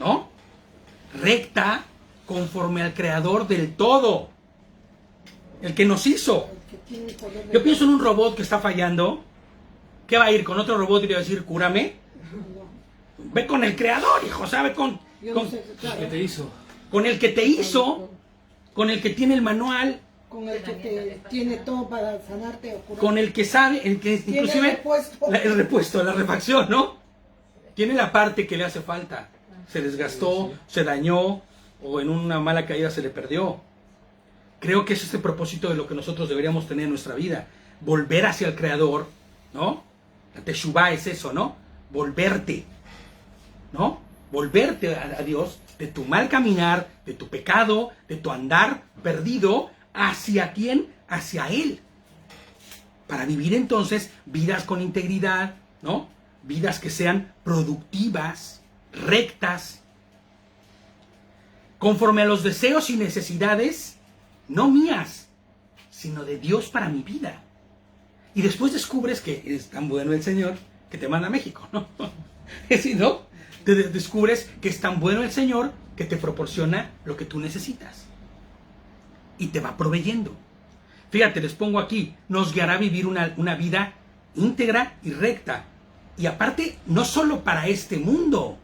¿no? Recta, conforme al Creador del todo, el que nos hizo. Yo pienso en un robot que está fallando. ¿Qué va a ir con otro robot y le va a decir, cúrame? Ve con el Creador, hijo, ¿sabe? Yo Con- no sé, claro, ¿Qué te hizo? con el que te hizo, con el que tiene el manual, con el que te tiene todo para sanarte o curarte. con el que sabe, el que Tiene inclusive el repuesto. el repuesto, la refacción, ¿no? Tiene la parte que le hace falta. Se desgastó, se dañó o en una mala caída se le perdió. Creo que ese es el propósito de lo que nosotros deberíamos tener en nuestra vida. Volver hacia el Creador, ¿no? La Teshuvá es eso, ¿no? Volverte, ¿no? Volverte a Dios de tu mal caminar, de tu pecado, de tu andar perdido. ¿Hacia quién? Hacia Él. Para vivir entonces vidas con integridad, ¿no? Vidas que sean productivas, rectas, conforme a los deseos y necesidades, no mías, sino de Dios para mi vida. Y después descubres que es tan bueno el Señor que te manda a México, ¿no? ¿Sí, no? Descubres que es tan bueno el Señor que te proporciona lo que tú necesitas. Y te va proveyendo. Fíjate, les pongo aquí, nos guiará a vivir una vida íntegra y recta. Y aparte, no solo para este mundo,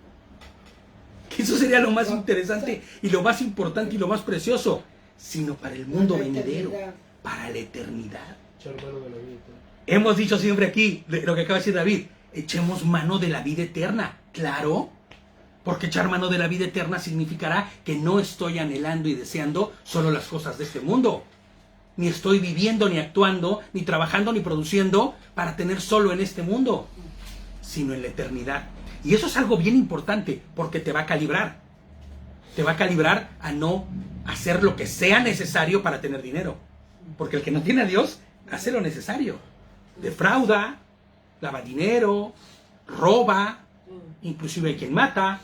que eso sería lo más interesante y lo más importante y lo más precioso, sino para el mundo La venidero, eternidad. para la eternidad. Echar mano de la vida. Hemos dicho siempre aquí, lo que acaba de decir David, echemos mano de la vida eterna. Claro, porque echar mano de la vida eterna significará que no estoy anhelando y deseando solo las cosas de este mundo. Ni estoy viviendo, ni actuando, ni trabajando, ni produciendo para tener solo en este mundo, sino en la eternidad. Y eso es algo bien importante, porque te va a calibrar. Te va a calibrar a no hacer lo que sea necesario para tener dinero. Porque el que no tiene a Dios hace lo necesario. Defrauda, lava dinero, roba, inclusive hay quien mata.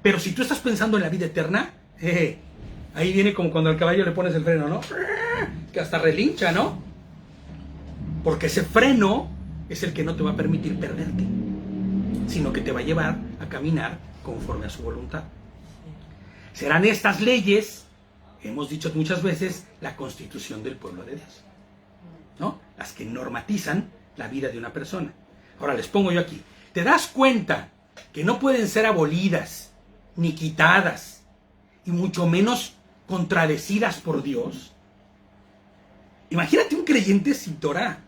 Pero si tú estás pensando en la vida eterna, ahí viene como cuando al caballo le pones el freno, ¿no? Que hasta relincha, ¿no? Porque ese freno es el que no te va a permitir perderte, sino que te va a llevar a caminar conforme a su voluntad. Serán estas leyes, hemos dicho muchas veces, la constitución del pueblo de Dios, ¿no? Las que normatizan la vida de una persona. Ahora les pongo yo aquí. ¿Te das cuenta que no pueden ser abolidas, ni quitadas, y mucho menos contradecidas por Dios? Imagínate un creyente sin Torah,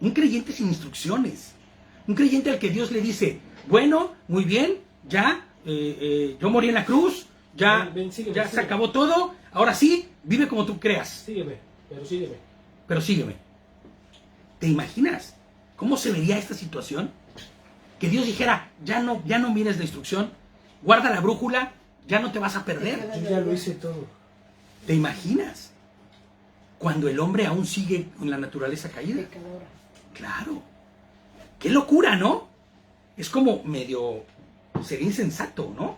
un creyente sin instrucciones, un creyente al que Dios le dice, bueno, muy bien, ya, yo morí en la cruz, ya, Ven, sígueme, ya se sígueme. acabó todo, ahora sí, vive como tú creas, Sígueme, pero sígueme. pero sígueme. ¿Te imaginas cómo se vería esta situación? Que Dios dijera, ya no mires la instrucción, guarda la brújula, ya no te vas a perder. Yo ya lo hice todo. ¿Te imaginas? Cuando el hombre aún sigue con la naturaleza caída. Pecadora. Claro. Qué locura, ¿no? Es como medio... sería insensato, ¿no?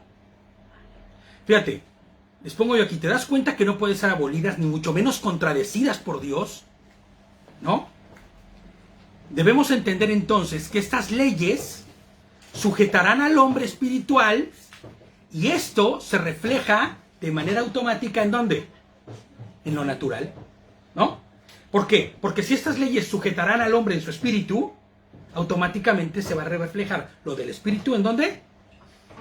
Fíjate, les pongo yo aquí. ¿Te das cuenta que no pueden ser abolidas ni mucho menos contradecidas por Dios? ¿No? Debemos entender entonces que estas leyes sujetarán al hombre espiritual y esto se refleja de manera automática ¿en dónde? En lo natural, ¿no? ¿Por qué? Porque si estas leyes sujetarán al hombre en su espíritu, automáticamente se va a reflejar lo del espíritu ¿en dónde?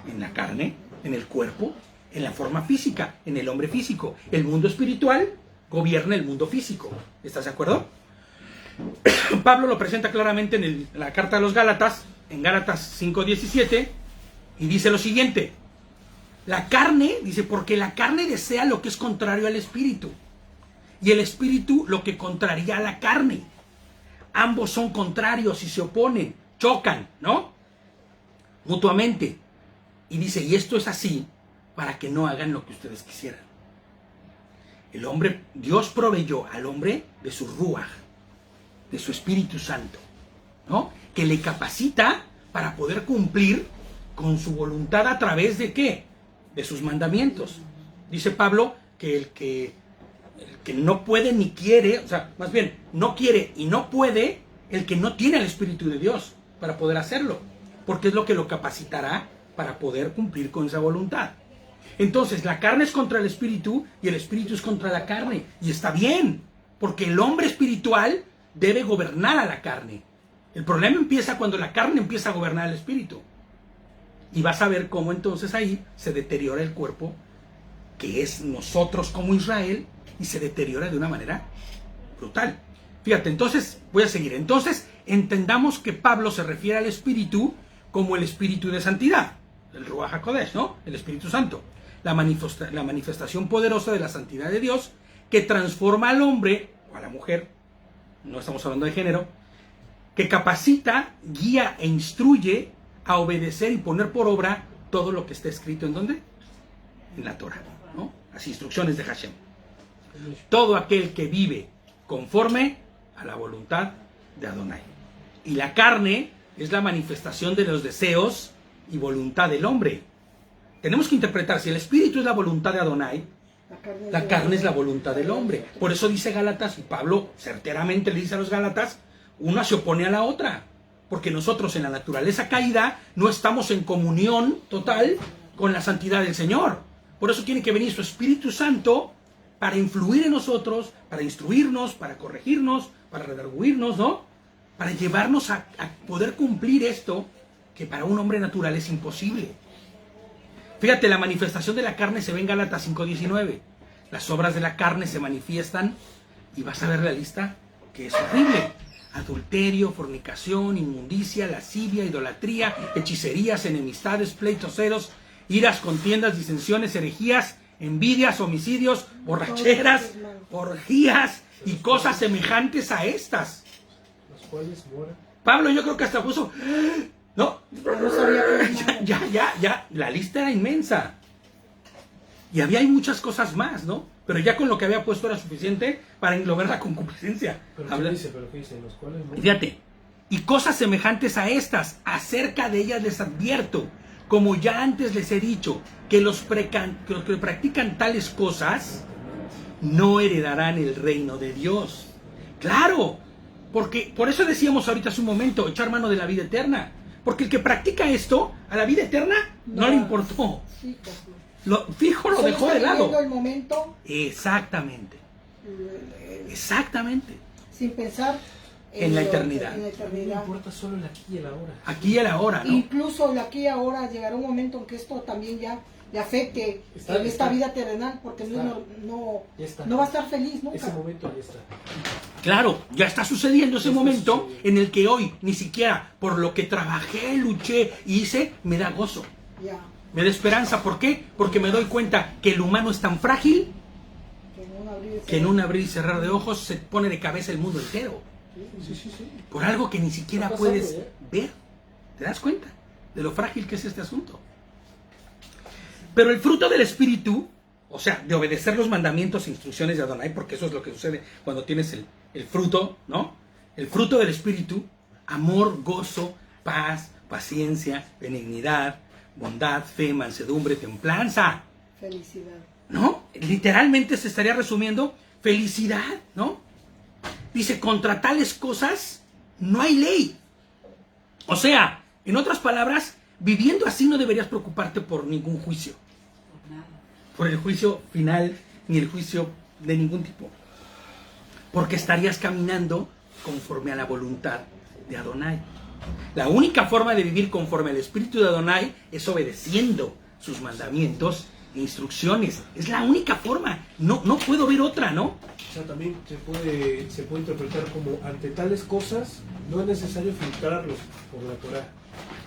En la carne, en el cuerpo, en la forma física, en el hombre físico. El mundo espiritual gobierna el mundo físico. ¿Estás de acuerdo? Pablo lo presenta claramente en la carta a los Gálatas, en Gálatas 5:17, y dice lo siguiente. La carne, dice, porque la carne desea lo que es contrario al espíritu, y el espíritu lo que contraría a la carne. Ambos son contrarios y se oponen, chocan, ¿no? Mutuamente. Y dice, y esto es así para que no hagan lo que ustedes quisieran. El hombre, Dios proveyó al hombre de su ruaj, de su Espíritu Santo, ¿no? Que le capacita para poder cumplir con su voluntad a través de ¿qué? De sus mandamientos. Dice Pablo que el que no puede ni quiere, o sea, más bien, no quiere y no puede el que no tiene el Espíritu de Dios para poder hacerlo, porque es lo que lo capacitará para poder cumplir con esa voluntad. Entonces, la carne es contra el Espíritu y el Espíritu es contra la carne, y está bien, porque el hombre espiritual debe gobernar a la carne. El problema empieza cuando la carne empieza a gobernar al Espíritu. Y vas a ver cómo entonces ahí se deteriora el cuerpo, que es nosotros como Israel, y se deteriora de una manera brutal. Fíjate, entonces, voy a seguir. Entonces, entendamos que Pablo se refiere al Espíritu como el Espíritu de Santidad, el Ruach HaKodesh, ¿no? El Espíritu Santo. La manifestación poderosa de la santidad de Dios que transforma al hombre o a la mujer, no estamos hablando de género, que capacita, guía e instruye a obedecer y poner por obra todo lo que está escrito ¿en dónde? En la Torah, ¿no? Las instrucciones de Hashem. Todo aquel que vive conforme a la voluntad de Adonai. Y la carne es la manifestación de los deseos y voluntad del hombre. Tenemos que interpretar, si el espíritu es la voluntad de Adonai, la carne es la voluntad del hombre. Por eso dice Gálatas, y Pablo certeramente le dice a los Gálatas, una se opone a la otra. Porque nosotros en la naturaleza caída no estamos en comunión total con la santidad del Señor. Por eso tiene que venir su Espíritu Santo para influir en nosotros, para instruirnos, para corregirnos, para redarguirnos, ¿no? Para llevarnos a poder cumplir esto que para un hombre natural es imposible. Fíjate, la manifestación de la carne se ve en Gálatas 5:19. Las obras de la carne se manifiestan y vas a ver la lista que es horrible. Adulterio, fornicación, inmundicia, lascivia, idolatría, hechicerías, enemistades, pleitos, celos, iras, contiendas, disensiones, herejías, envidias, homicidios, borracheras, orgías y cosas semejantes a estas. Los cuales mueren. Pablo, yo creo que hasta puso, ¿no? No sabía que Ya, la lista era inmensa. Y hay muchas cosas más, ¿no? Pero ya con lo que había puesto era suficiente para englobar la concupiscencia. ¿Pero qué dice? Los cuales mueren. Fíjate, y cosas semejantes a estas, acerca de ellas les advierto, como ya antes les he dicho, que los que practican tales cosas no heredarán el reino de Dios. Claro, porque por eso decíamos ahorita hace un momento, echar mano de la vida eterna. Porque el que practica esto, a la vida eterna, no le importó. Sí, pues, Lo dejó de lado. el momento, Exactamente. Exactamente. sin pensar En la eternidad. En la A mí me eternidad. importa solo el aquí y el ahora. Aquí y el ahora, ¿no? Incluso el aquí y ahora llegará un momento en que esto también ya le afecte en esta vida terrenal, porque Ya está. no va a estar feliz nunca. Ese momento ya está. Claro, ya está sucediendo ese Ya está momento sucediendo. en el que hoy ni siquiera por lo que trabajé, luché y hice, me da gozo, Ya, me da esperanza. ¿Por qué? Porque me doy cuenta que el humano es tan frágil que en un abrir y cerrar de ojos se pone de cabeza el mundo entero. Sí. Por algo que ni siquiera Está pasando puedes ver. ¿Te das cuenta de lo frágil que es este asunto? Pero el fruto del Espíritu, o sea, de obedecer los mandamientos e instrucciones de Adonai, porque eso es lo que sucede cuando tienes el fruto, ¿no? El fruto del Espíritu, amor, gozo, paz, paciencia, benignidad, bondad, fe, mansedumbre, templanza, felicidad. ¿no? Literalmente se estaría resumiendo felicidad, ¿no? Dice, contra tales cosas no hay ley. O sea, en otras palabras, viviendo así no deberías preocuparte por ningún juicio. Por el juicio final, ni el juicio de ningún tipo. Porque estarías caminando conforme a la voluntad de Adonai. La única forma de vivir conforme al Espíritu de Adonai es obedeciendo sus mandamientos e instrucciones. Es la única forma. No puedo ver otra, ¿no? O sea, también se puede interpretar como ante tales cosas no es necesario filtrarlos por la Torah.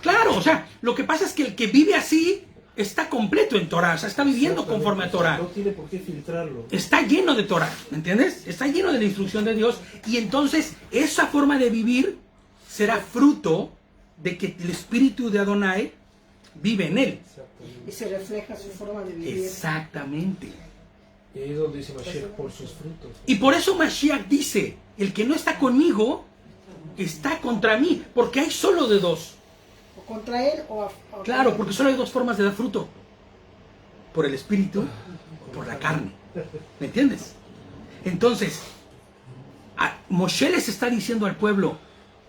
Claro, o sea, lo que pasa es que el que vive así está completo en Torah, o sea, está viviendo conforme a Torah. No tiene por qué filtrarlo. Está lleno de Torah, ¿me entiendes? Está lleno de la instrucción de Dios y entonces esa forma de vivir será fruto de que el Espíritu de Adonai vive en él. Y se refleja su forma de vivir. Exactamente. Y ahí es donde dice Mashiach, por sus frutos. Y por eso Mashiach dice, el que no está conmigo, está contra mí, porque hay solo de dos. O contra él o Claro, porque solo hay dos formas de dar fruto. Por el Espíritu o por la carne. ¿Me entiendes? Entonces, Moshe les está diciendo al pueblo,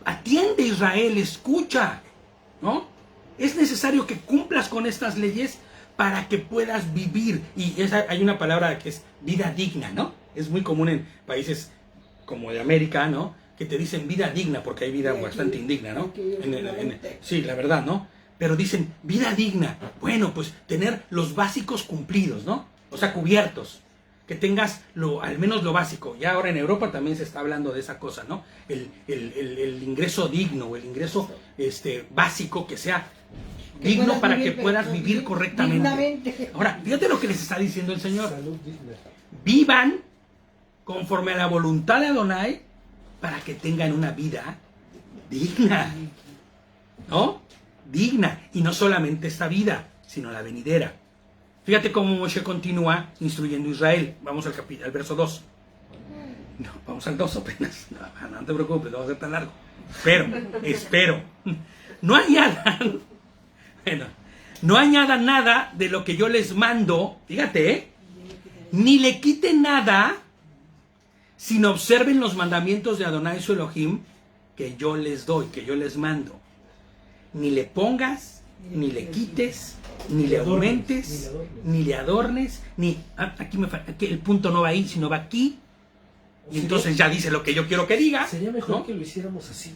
atiende Israel, escucha, ¿no? Es necesario que cumplas con estas leyes para que puedas vivir. Y hay una palabra que es vida digna, ¿no? Es muy común en países como de América, ¿no? Que te dicen vida digna, porque hay vida bastante indigna, ¿no? Sí, la verdad, ¿no? Pero dicen, vida digna. Bueno, pues tener los básicos cumplidos, ¿no? O sea, cubiertos. Que tengas al menos lo básico. Ya ahora en Europa también se está hablando de esa cosa, ¿no? El ingreso digno, o el ingreso básico que sea digno para que puedas vivir correctamente. Dignamente. Ahora, fíjate lo que les está diciendo el Señor. Salud digna. Vivan conforme a la voluntad de Adonai para que tengan una vida digna. ¿No? Digna. Y no solamente esta vida, sino la venidera. Fíjate cómo Moshe continúa instruyendo a Israel. Vamos al verso 2. No, vamos al 2 apenas. No te preocupes, no va a ser tan largo. Espero. No añadan. Bueno, no añadan nada de lo que yo les mando. Fíjate, ni le quiten nada, sino observen los mandamientos de Adonai su Elohim que yo les doy, que yo les mando. Ni le pongas, ni le quites, ni le aumentes, ni le adornes, ni... aquí el punto no va ahí, sino va aquí. Y entonces ya dice lo que yo quiero que diga. Sería mejor, ¿no?, que lo hiciéramos así.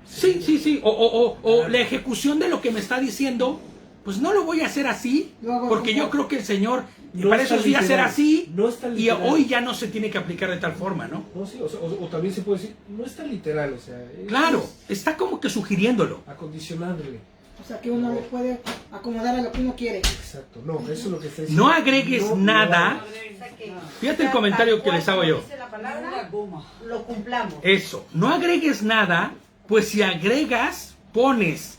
Sí. O la ejecución de lo que me está diciendo, pues no lo voy a hacer así, porque yo creo que el Señor para eso sí hacer así, y hoy ya no se tiene que aplicar de tal forma, ¿no? No, sí, o también se puede decir, no es tan literal, o sea... Claro, está como que sugiriéndolo. Acondicionándole. O sea, que uno le puede acomodar a lo que uno quiere. Exacto, no, eso es lo que está diciendo. No agregues nada. Fíjate el comentario que les hago yo. Dice la palabra, lo cumplamos. Eso, no agregues nada, pues si agregas, pones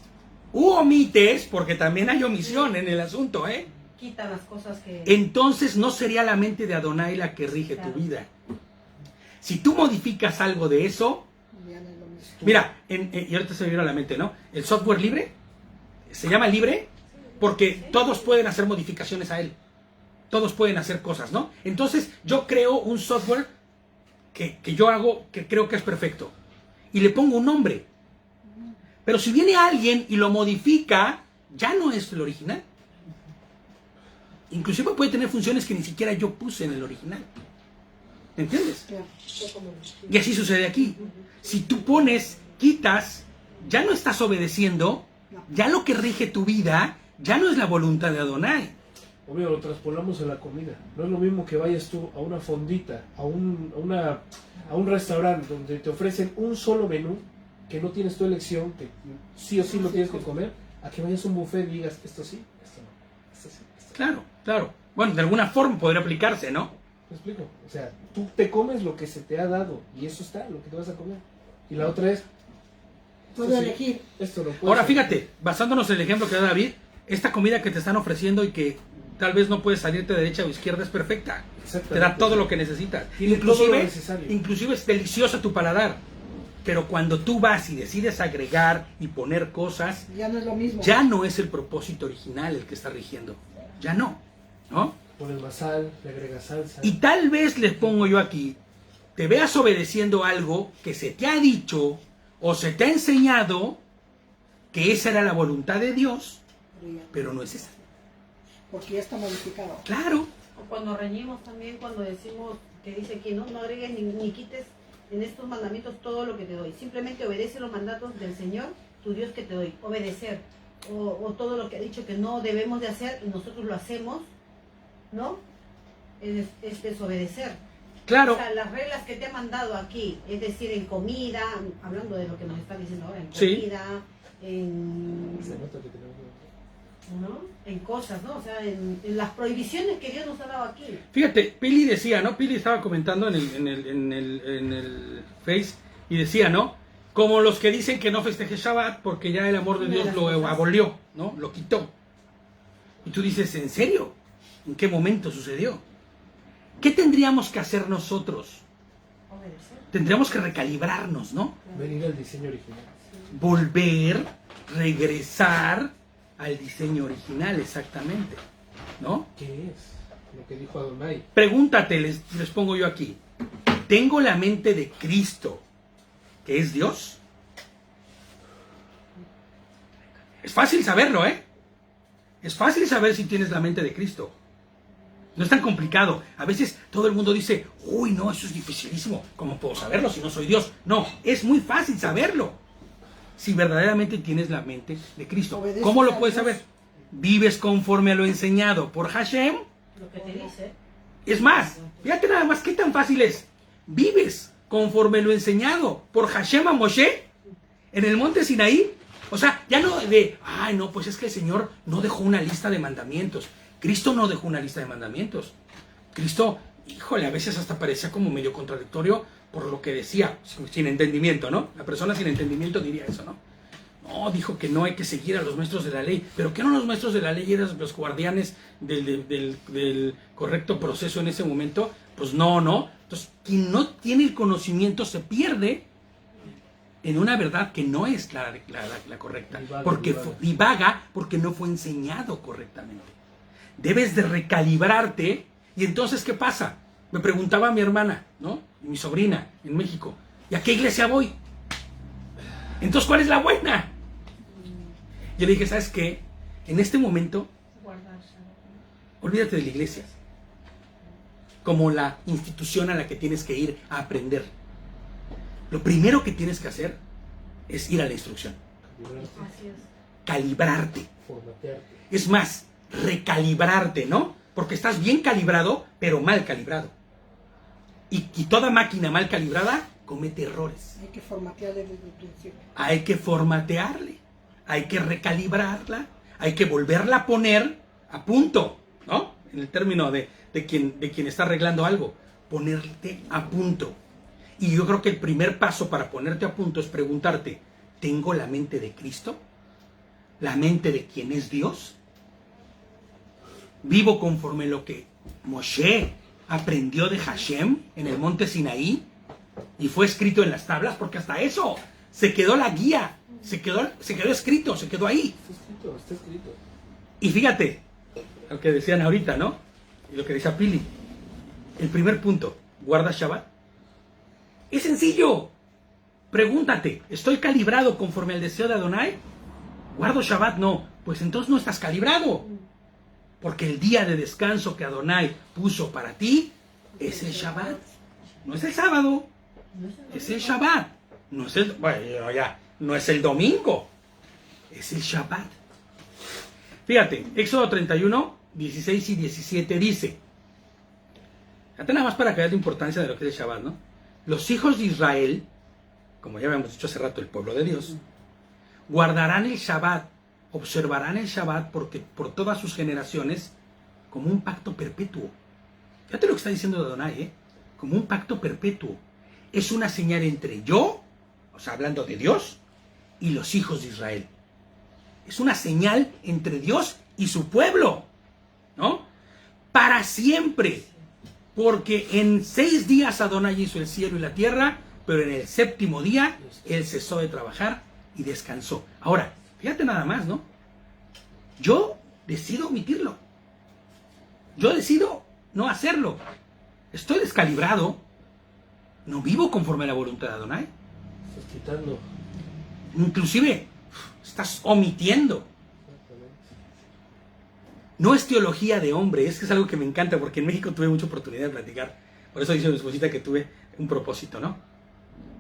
u omites, porque también hay omisión en el asunto, ¿eh? Quita las cosas que... Entonces no sería la mente de Adonai la que rige tu vida. Si tú modificas algo de eso, Ya no es lo mismo. mira, y ahorita se me vino a la mente, ¿no? El software libre se llama libre porque todos pueden hacer modificaciones a él. Todos pueden hacer cosas, ¿no? Entonces yo creo un software que yo hago que creo que es perfecto. Y le pongo un nombre. Pero si viene alguien y lo modifica, ya no es el original. Inclusive puede tener funciones que ni siquiera yo puse en el original. ¿Me entiendes? Claro. Y así sucede aquí. Si tú pones, quitas, ya no estás obedeciendo, ya lo que rige tu vida, ya no es la voluntad de Adonai. Obvio, lo traspolamos a la comida. No es lo mismo que vayas tú a una fondita, a un restaurante donde te ofrecen un solo menú, que no tienes tu elección, que sí o sí lo tienes que comer, a que vayas a un buffet y digas, esto sí, esto no, esto sí, esto no. Claro. Bueno, de alguna forma podría aplicarse, ¿no? ¿Me explico? O sea, tú te comes lo que se te ha dado y eso está, lo que te vas a comer. Y la otra es... Puedo elegir. Esto lo puedes Ahora hacer. fíjate, basándonos en el ejemplo que da David, esta comida que te están ofreciendo y que tal vez no puedes salirte de derecha o izquierda es perfecta. Te da todo lo que necesitas. Tiene todo lo necesario. Inclusive es deliciosa tu paladar. Pero cuando tú vas y decides agregar y poner cosas, Ya no es lo mismo. ya no es el propósito original el que está rigiendo. Ya no. ¿No? Pones más sal, le agregas salsa. Y tal vez les pongo yo aquí, te veas obedeciendo algo que se te ha dicho o se te ha enseñado que esa era la voluntad de Dios, pero no es esa. Porque ya está modificado. Claro. O cuando reñimos también, cuando decimos, que dice aquí, no agregues ni quites en estos mandamientos todo lo que te doy. Simplemente obedece los mandatos del Señor, tu Dios, que te doy. Obedecer. O todo lo que ha dicho que no debemos de hacer y nosotros lo hacemos, ¿no? Es desobedecer. Claro. O sea, las reglas que te ha mandado aquí, es decir, en comida, hablando de lo que nos está diciendo ahora, en Sí. comida, en... Se nota que tenemos... ¿no? En cosas, ¿no? O sea, en las prohibiciones que Dios nos ha dado aquí. Fíjate, Pili decía, ¿no? Pili estaba comentando en el Face y decía, ¿no? Como los que dicen que no festeje Shabbat porque ya el amor de Dios lo abolió, ¿no? Lo quitó. Y tú dices, ¿en serio? ¿En qué momento sucedió? ¿Qué tendríamos que hacer nosotros? Obedecer. Tendríamos que recalibrarnos, ¿no? Venir al diseño original. Volver, regresar al diseño original, exactamente, ¿no? ¿Qué es? Lo que dijo Adonai. Pregúntate, les pongo yo aquí. ¿Tengo la mente de Cristo, que es Dios? Es fácil saberlo, ¿eh? Es fácil saber si tienes la mente de Cristo. No es tan complicado. A veces todo el mundo dice, uy, no, eso es dificilísimo. ¿Cómo puedo saberlo si no soy Dios? No, es muy fácil saberlo. si verdaderamente tienes la mente de Cristo. Obedeces ¿Cómo lo a puedes Dios. saber? Vives conforme a lo enseñado por Hashem. Lo que te dice. Es más, fíjate nada más qué tan fácil es. Vives conforme lo enseñado por Hashem a Moshe en el monte Sinaí. O sea, ya no de, ay no, pues es que el Señor no dejó una lista de mandamientos. Cristo no dejó una lista de mandamientos. Cristo, híjole, a veces hasta parecía como medio contradictorio por lo que decía, sin entendimiento, ¿no? La persona sin entendimiento diría eso, ¿no? No, dijo que no hay que seguir a los maestros de la ley. ¿Pero qué no los maestros de la ley eran los guardianes del correcto proceso en ese momento? Pues no. Entonces, quien no tiene el conocimiento se pierde en una verdad que no es la correcta. Divaga porque no fue enseñado correctamente. Debes de recalibrarte. Y entonces, ¿qué pasa? Me preguntaba mi hermana, ¿no? Y mi sobrina en México. ¿Y a qué iglesia voy? Entonces, ¿cuál es la buena? Yo le dije, ¿sabes qué? En este momento, olvídate de la iglesia como la institución a la que tienes que ir a aprender. Lo primero que tienes que hacer es ir a la instrucción. Así es. Calibrarte. Formatearte. Es más, recalibrarte, ¿no? Porque estás bien calibrado, pero mal calibrado. Y toda máquina mal calibrada comete errores. Hay que formatearle desde el principio. Hay que formatearle, hay que recalibrarla, hay que volverla a poner a punto, ¿no? En el término de quien está arreglando algo, ponerte a punto. Y yo creo que el primer paso para ponerte a punto es preguntarte, ¿tengo la mente de Cristo? ¿La mente de quien es Dios? ¿Vivo conforme lo que Moshe aprendió de Hashem en el monte Sinaí? Y fue escrito en las tablas, porque hasta eso se quedó la guía, se quedó escrito, se quedó ahí. Está escrito. Y fíjate, lo que decían ahorita, ¿no? Y lo que decía Pili. El primer punto, ¿guarda Shabbat? Es sencillo. Pregúntate, ¿estoy calibrado conforme al deseo de Adonai? ¿Guardo Shabbat? No. Pues entonces no estás calibrado. Porque el día de descanso que Adonai puso para ti es el Shabbat. No es el sábado. Es el Shabbat. No es el, bueno, ya, no es el domingo. Es el Shabbat. Fíjate, Éxodo 31, 16 y 17 dice. Fíjate nada más para que veas la importancia de lo que es el Shabbat, ¿no? Los hijos de Israel, como ya habíamos dicho hace rato, el pueblo de Dios, guardarán el Shabbat, observarán el Shabbat porque por todas sus generaciones como un pacto perpetuo. Fíjate lo que está diciendo Adonai, como un pacto perpetuo. Es una señal entre yo, o sea, hablando de Dios, y los hijos de Israel. Es una señal entre Dios y su pueblo, ¿no? Para siempre. Porque en 6 días Adonai hizo el cielo y la tierra, pero en el 7º día Él cesó de trabajar y descansó. Ahora, fíjate nada más, ¿no? Yo decido omitirlo. Yo decido no hacerlo. Estoy descalibrado. No vivo conforme a la voluntad de Adonai. Estás quitando. Inclusive, estás omitiendo. No es teología de hombre, es que es algo que me encanta, porque en México tuve mucha oportunidad de platicar. Por eso dice mi esposita que tuve un propósito, ¿no?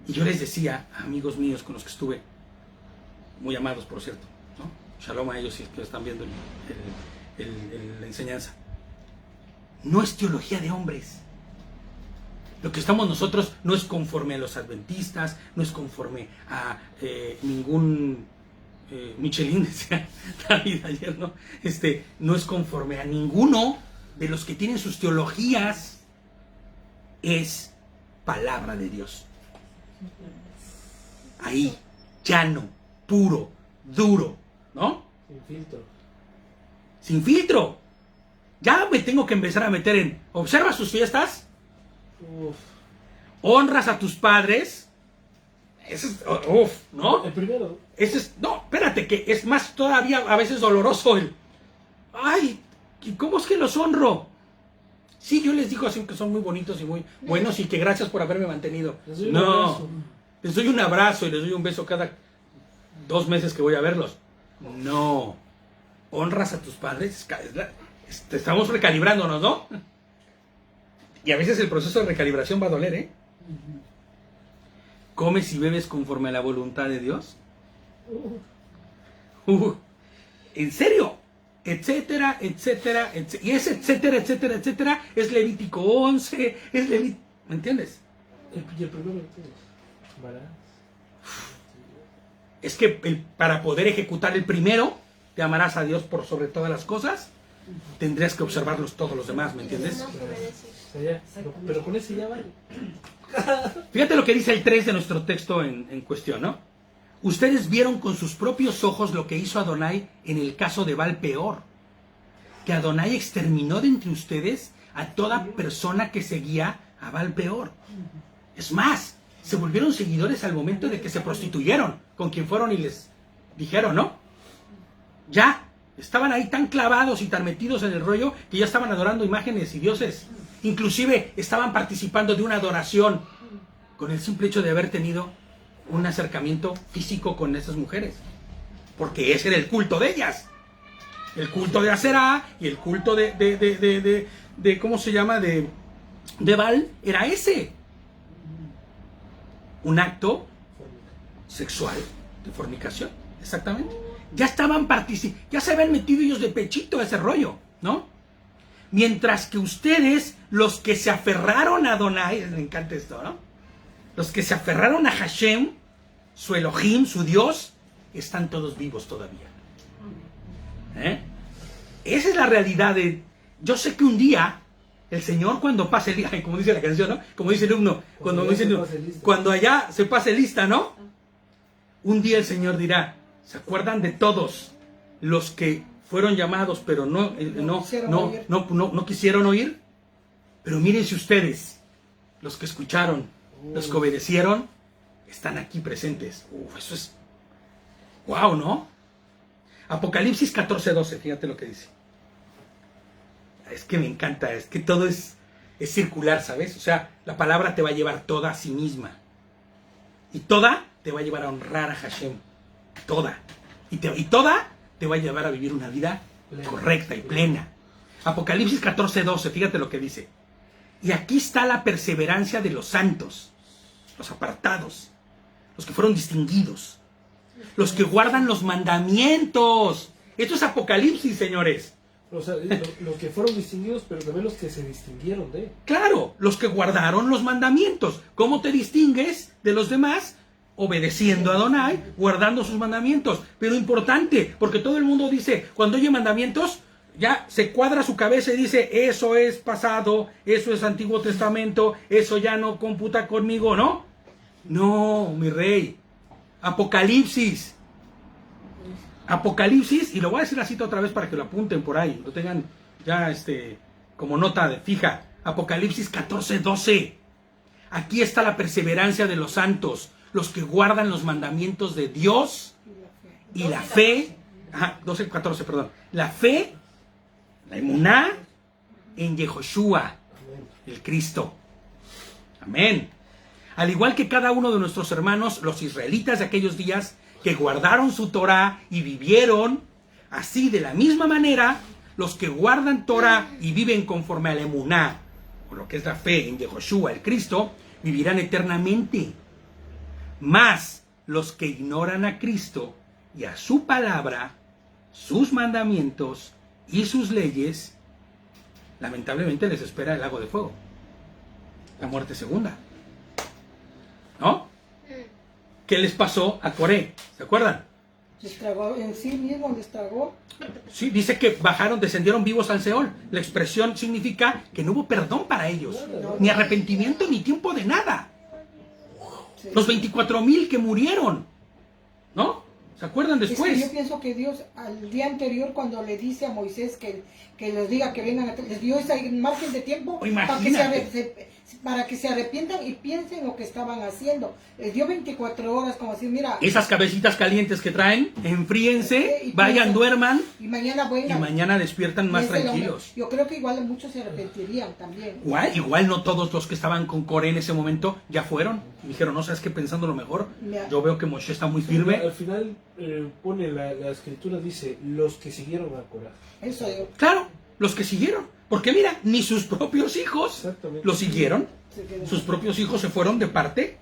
Y yo les decía a amigos míos con los que estuve, muy amados por cierto, ¿no? Shalom a ellos si que están viendo la enseñanza. No es teología de hombres. Lo que estamos nosotros no es conforme a los adventistas, no es conforme a ningún Michelin, decía David ayer, ¿no? No es conforme a ninguno de los que tienen sus teologías, es palabra de Dios. Ahí, llano, puro, duro, ¿no? Sin filtro. Sin filtro. Ya me tengo que empezar a meter en, observa sus fiestas, Uf. honras a tus padres. Eso es, ¿no? El primero. Ese es, no, espérate, que es más todavía a veces doloroso el, ay, ¿cómo es que los honro? Sí, yo les digo así que son muy bonitos y muy buenos y que gracias por haberme mantenido. Les doy un No, abrazo. les doy un abrazo y les doy un beso cada 2 meses que voy a verlos. No, honras a tus padres, estamos recalibrándonos, ¿no? Y a veces el proceso de recalibración va a doler, ¿eh? ¿Comes y bebes conforme a la voluntad de Dios? ¿En serio? Etcétera, etcétera, etcétera. Y ese etcétera, etcétera, etcétera es Levítico 11, es Levítico... ¿Me entiendes? Y el primero de todos. Varás. Es que para poder ejecutar el primero, te amarás a Dios por sobre todas las cosas, tendrías que observarlos todos los demás, ¿me entiendes? No puede decir. O sea, ya, pero con ese ya vale. Fíjate lo que dice el 3 de nuestro texto en cuestión, ¿no? Ustedes vieron con sus propios ojos lo que hizo Adonai en el caso de Baal Peor, que Adonai exterminó de entre ustedes a toda persona que seguía a Baal Peor. Es más, se volvieron seguidores al momento de que se prostituyeron con quien fueron y les dijeron, ¿no? Ya, estaban ahí tan clavados y tan metidos en el rollo que ya estaban adorando imágenes y dioses. Inclusive estaban participando de una adoración con el simple hecho de haber tenido un acercamiento físico con esas mujeres. Porque ese era el culto de ellas. El culto de Aserá y el culto de ¿cómo se llama? De Baal era ese. Un acto sexual de fornicación. Exactamente. Ya estaban participando, ya se habían metido ellos de pechito a ese rollo, ¿no? Mientras que ustedes, los que se aferraron a Adonai, me encanta esto, ¿no? Los que se aferraron a Hashem, su Elohim, su Dios, están todos vivos todavía. Esa es la realidad de... Yo sé que un día, el Señor cuando pase el día, como dice la canción, ¿no? Como dice el himno, cuando allá se pase lista, ¿no? Un día el Señor dirá, ¿se acuerdan de todos los que fueron llamados pero no quisieron oír? Pero mírense ustedes, los que escucharon, los que obedecieron, están aquí presentes. Eso es... ¡Wow!, ¿no? Apocalipsis 14:12, fíjate lo que dice. Es que me encanta, es que todo es circular, ¿sabes? O sea, la palabra te va a llevar toda a sí misma. Y toda te va a llevar a honrar a Hashem. Toda. Y toda te va a llevar a vivir una vida correcta y plena. Apocalipsis 14:12, fíjate lo que dice. Y aquí está la perseverancia de los santos, los apartados, los que fueron distinguidos, los que guardan los mandamientos. Esto es Apocalipsis, señores. O sea, los que fueron distinguidos, pero también los que se distinguieron de... Claro, los que guardaron los mandamientos. ¿Cómo te distingues de los demás? Obedeciendo a Adonai, guardando sus mandamientos. Pero importante, porque todo el mundo dice, cuando oye mandamientos, ya se cuadra su cabeza y dice, eso es pasado, eso es Antiguo Testamento, eso ya no computa conmigo, ¿no? No, mi rey. Apocalipsis. Apocalipsis, y lo voy a decir así otra vez para que lo apunten por ahí, lo tengan ya como nota de fija. Apocalipsis 14:12. Aquí está la perseverancia de los santos, los que guardan los mandamientos de Dios y la fe. 12:14, perdón. La fe, la emuná en Yehoshua, el Cristo. Amén. Al igual que cada uno de nuestros hermanos, los israelitas de aquellos días, que guardaron su Torah y vivieron, así de la misma manera, los que guardan Torah y viven conforme a la emuná, o lo que es la fe en Yehoshua, el Cristo, vivirán eternamente. Mas los que ignoran a Cristo y a su palabra, sus mandamientos y sus leyes, lamentablemente les espera el lago de fuego, la muerte segunda. ¿No? ¿Qué les pasó a Coré? ¿Se acuerdan? Les tragó, en sí mismo les tragó. Sí, dice que bajaron, descendieron vivos al Seol. La expresión significa que no hubo perdón para ellos, ni arrepentimiento, ni tiempo de nada. Sí. Los 24,000 que murieron, ¿no? ¿Se acuerdan después? Es que yo pienso que Dios al día anterior, cuando le dice a Moisés que les diga que vengan, les dio ese margen de tiempo para que se arrepientan y piensen lo que estaban haciendo. Les dio 24 horas, como así, mira. Esas cabecitas calientes que traen, enfríense, vayan, duerman, y mañana despiertan más tranquilos. Yo creo que igual muchos se arrepentirían también. Igual no todos los que estaban con Coré en ese momento ya fueron. Y dijeron, no, sabes que pensando lo mejor, yo veo que Moshe está muy firme. Al final pone la escritura, dice, los que siguieron a Corá. Eso yo. Claro, los que siguieron. Porque mira, ni sus propios hijos lo siguieron. Sus propios hijos se fueron de parte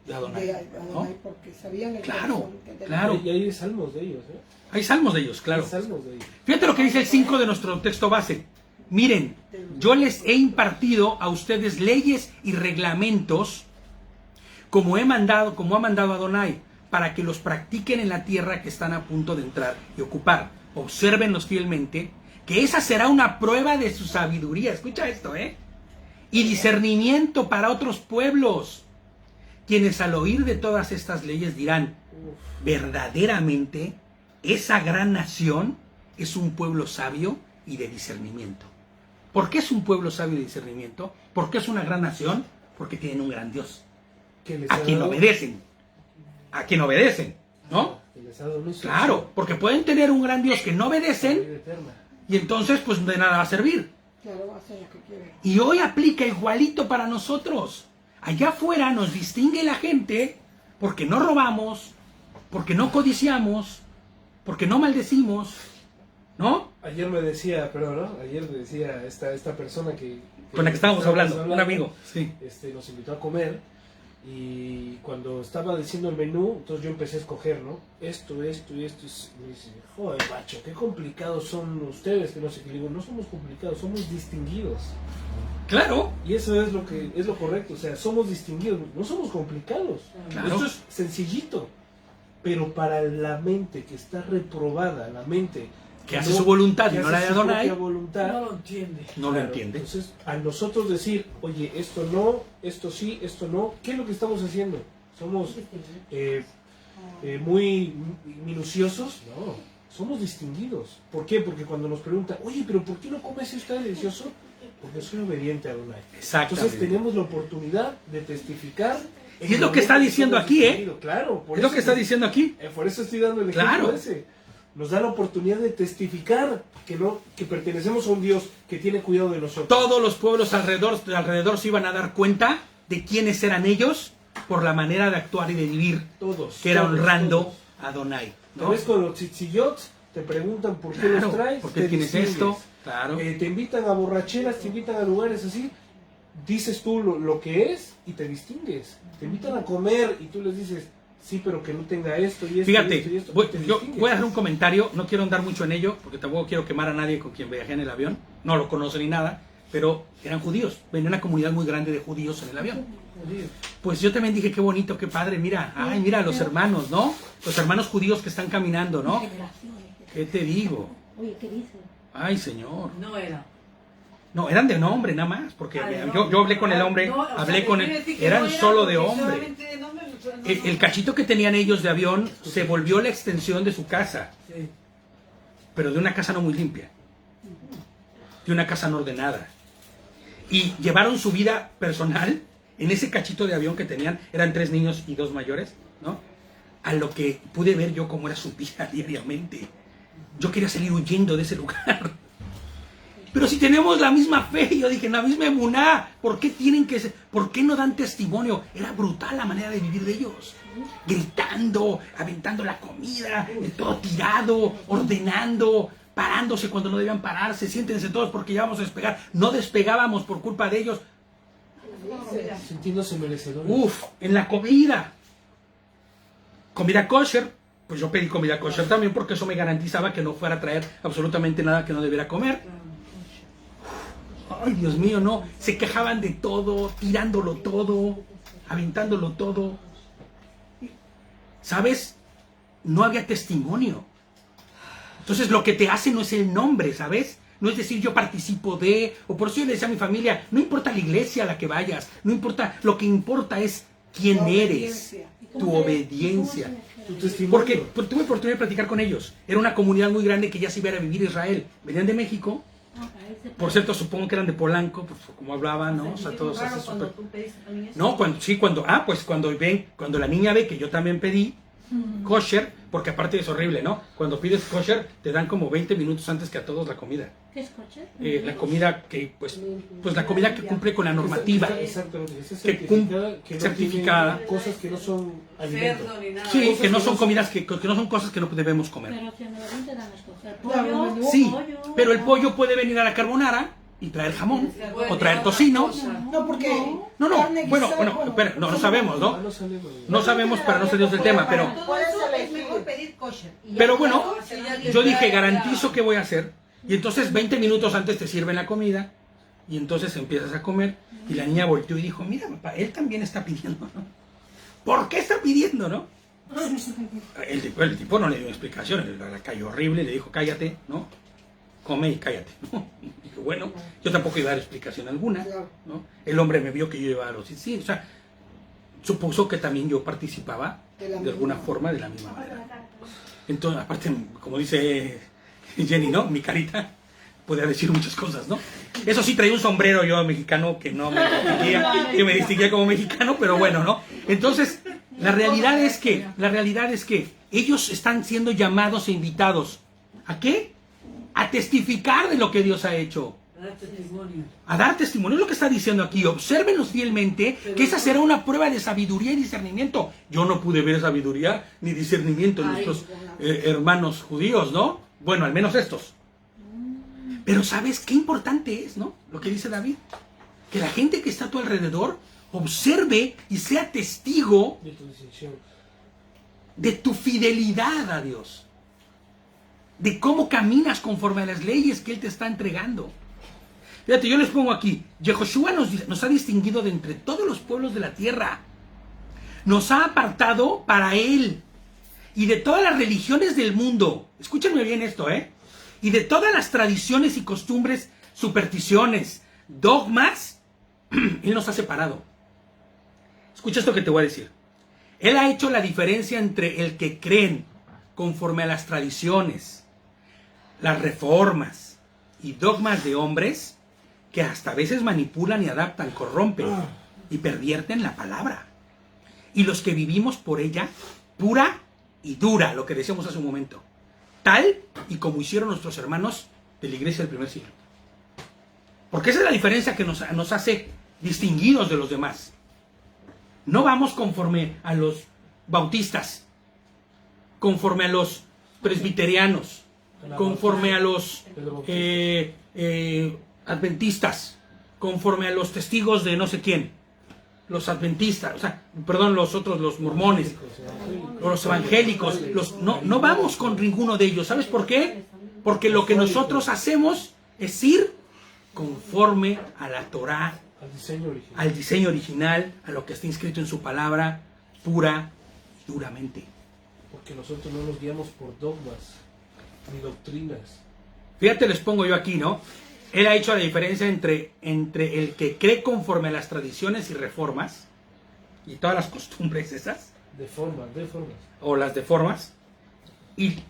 de Adonai, de Adonai, ¿no? porque sabían el Claro, corazón de claro. Y hay salmos de ellos, ¿eh? Hay salmos de ellos, claro. Hay salmos de ellos. Fíjate lo que dice el 5 de nuestro texto base. Miren, yo les he impartido a ustedes leyes y reglamentos como ha mandado Adonai, para que los practiquen en la tierra que están a punto de entrar y ocupar. Obsérvenlos fielmente, que esa será una prueba de su sabiduría. Escucha esto, y discernimiento para otros pueblos, quienes al oír de todas estas leyes dirán, verdaderamente, esa gran nación es un pueblo sabio y de discernimiento. ¿Por qué es un pueblo sabio y de discernimiento? ¿Por qué es una gran nación? Porque tienen un gran Dios, a quien obedecen. A quien obedecen, ¿no? Claro, porque pueden tener un gran Dios que no obedecen y entonces pues de nada va a servir. Claro, hacen lo que quieren. Y hoy aplica igualito para nosotros. Allá afuera nos distingue la gente porque no robamos, porque no codiciamos, porque no maldecimos, ¿no? Ayer me decía, ayer me decía esta persona que con la que estábamos hablando, un amigo, sí. Nos invitó a comer y cuando estaba diciendo el menú, entonces yo empecé a escoger, ¿no? Esto y esto. Y me dice, joder, macho, qué complicados son ustedes, que no sé qué. Le digo, no somos complicados, somos distinguidos. Claro. Y eso es lo correcto, o sea, somos distinguidos, no somos complicados. Claro. Esto es sencillito, pero para la mente que está reprobada, la mente que hace su voluntad y que no la de hace su Adonai, propia voluntad, No lo entiende. no lo entiende. Entonces, a nosotros decir, oye, esto no, esto sí, esto no, ¿qué es lo que estamos haciendo? ¿Somos muy minuciosos? No, somos distinguidos. ¿Por qué? Porque cuando nos preguntan, oye, pero ¿por qué no comes esto tan delicioso? Porque soy obediente a Adonai. Exactamente. Entonces tenemos la oportunidad de testificar. Y es lo que está diciendo aquí, Claro, es lo que está diciendo aquí. Por eso estoy dando el ejemplo Claro. ese. Nos da la oportunidad de testificar que pertenecemos a un Dios que tiene cuidado de nosotros. Todos los pueblos alrededor se iban a dar cuenta de quiénes eran ellos por la manera de actuar y de vivir, Todos. que era todos, honrando todos. a Adonai, ¿No ¿no? ves con los tzitzillot? Te preguntan por qué Claro, los traes. ¿por qué te tienes distingues. esto? Claro. Te invitan a borracheras, te invitan a lugares así. Dices tú lo que es y te distingues. Te invitan a comer y tú les dices, sí, pero que no tenga esto y esto. Fíjate, y esto, y esto. yo voy a hacer un comentario, no quiero andar mucho en ello, porque tampoco quiero quemar a nadie con quien viajé en el avión, no lo conoce ni nada, pero eran judíos, venía una comunidad muy grande de judíos en el avión. Pues yo también dije, qué bonito, qué padre, mira, ay, mira los hermanos, ¿no? Los hermanos judíos que están caminando, ¿no? ¿Qué te digo? Oye, ¿qué dice? Ay, señor. No era. No, eran de nombre nada más, porque Ah, de yo nombre. hablé con el hombre, No, o sea, hablé con quiere él, decir que eran no era solo de porque hombre. solamente de nombre, no, El cachito que tenían ellos de avión se volvió la extensión de su casa, Sí. pero de una casa no muy limpia, de una casa no ordenada. Y llevaron su vida personal en ese cachito de avión que tenían, eran 3 niños y 2 mayores, ¿no? A lo que pude ver yo cómo era su vida diariamente. Yo quería salir huyendo de ese lugar. Pero si tenemos la misma fe, yo dije, la misma emuná, ¿por qué por qué no dan testimonio? Era brutal la manera de vivir de ellos. Gritando, aventando la comida, todo tirado, ordenando, parándose cuando no debían pararse, siéntense todos porque ya vamos a despegar. No despegábamos por culpa de ellos. Sintiéndose merecedores. Uf, en la comida. Comida kosher, pues yo pedí comida kosher también porque eso me garantizaba que no fuera a traer absolutamente nada que no debiera comer. Ay, Dios mío, no. Se quejaban de todo, tirándolo todo, aventándolo todo. ¿Sabes? No había testimonio. Entonces lo que te hace no es el nombre, ¿sabes? No es decir yo participo de, o por eso yo le decía a mi familia, no importa la iglesia a la que vayas, no importa, lo que importa es quién eres, tu obediencia. Tu testimonio. Porque tuve oportunidad de platicar con ellos. Era una comunidad muy grande que ya se iba a ir a vivir a Israel. Venían de México. Por cierto, supongo que eran de Polanco, pues, como hablaban, ¿no? O sea, todos así súper... No, cuando la niña ve que yo también pedí kosher, porque aparte es horrible, ¿no? Cuando pides kosher, te dan como 20 minutos antes que a todos la comida. ¿Qué es coche? La comida que, pues la comida que cumple con la normativa. Exactamente. Esa Que certificada. No tiene cosas que no son alimentos. Cerdo ni nada. Sí, Cosas que no que son no comidas, que no son cosas que no debemos comer. Pero si en el avión te dan a escoger Claro, pollo, menú. Sí, pollo, pero el pollo puede venir a la carbonara y traer jamón o traer tocino. No, porque No, carne bueno, guisada, espera, no sabemos, ¿no? No sabemos. No sabemos, pero no sé Dios del tema, pero... Por eso es mejor pedir kosher. Y ya Pero bueno, luego, si alguien yo dije, trae, garantizo que voy a hacer. Y entonces 20 minutos antes te sirven la comida. Y entonces empiezas a comer. Y la niña volteó y dijo, mira, papá, él también está pidiendo, ¿no? ¿Por qué está pidiendo, no? El tipo no le dio explicación. La cayó horrible, le dijo, cállate, ¿no? Come y cállate, ¿no? Y dije, bueno, yo tampoco iba a dar explicación alguna, ¿no? El hombre me vio que yo iba a los... Sí, o sea, supuso que también yo participaba de alguna forma de la misma manera. Entonces, aparte, como dice Jenny, ¿no? Mi carita podía decir muchas cosas, ¿no? Eso sí, traía un sombrero yo mexicano que no me distinguía, que me distinguía como mexicano, pero bueno, ¿no? Entonces, la realidad es que ellos están siendo llamados e invitados. ¿A qué? A testificar de lo que Dios ha hecho. A dar testimonio. Es lo que está diciendo aquí. Obsérvenlos fielmente, que esa será una prueba de sabiduría y discernimiento. Yo no pude ver sabiduría ni discernimiento en nuestros hermanos judíos, ¿no? Bueno, al menos estos. Pero ¿sabes qué importante es, no? Lo que dice David. Que la gente que está a tu alrededor observe y sea testigo De tu distinción. de tu fidelidad a Dios. De cómo caminas conforme a las leyes que Él te está entregando. Fíjate, yo les pongo aquí, Yehoshua nos ha distinguido de entre todos los pueblos de la tierra. Nos ha apartado para Él. Y de todas las religiones del mundo. Escúchenme bien esto, ¿eh? Y de todas las tradiciones y costumbres, supersticiones, dogmas, Él nos ha separado. Escucha esto que te voy a decir. Él ha hecho la diferencia entre el que creen conforme a las tradiciones, las reformas y dogmas de hombres que hasta a veces manipulan y adaptan, corrompen y pervierten la palabra. Y los que vivimos por ella, pura y dura, lo que decíamos hace un momento, tal y como hicieron nuestros hermanos de la iglesia del primer siglo. Porque esa es la diferencia que nos hace distinguidos de los demás. No vamos conforme a los bautistas, conforme a los presbiterianos, conforme a los adventistas, conforme a los testigos de no sé quién, los adventistas, o sea, perdón, los otros, los mormones, los evangélicos, no vamos con ninguno de ellos. ¿Sabes por qué? Porque lo que nosotros hacemos es ir conforme a la Torá, al diseño original, a lo que está inscrito en su palabra, pura y duramente. Porque nosotros no nos guiamos por dogmas ni doctrinas. Fíjate, les pongo yo aquí, ¿no? Él ha hecho la diferencia entre el que cree conforme a las tradiciones y reformas y todas las costumbres esas. De formas. O las deformas. Y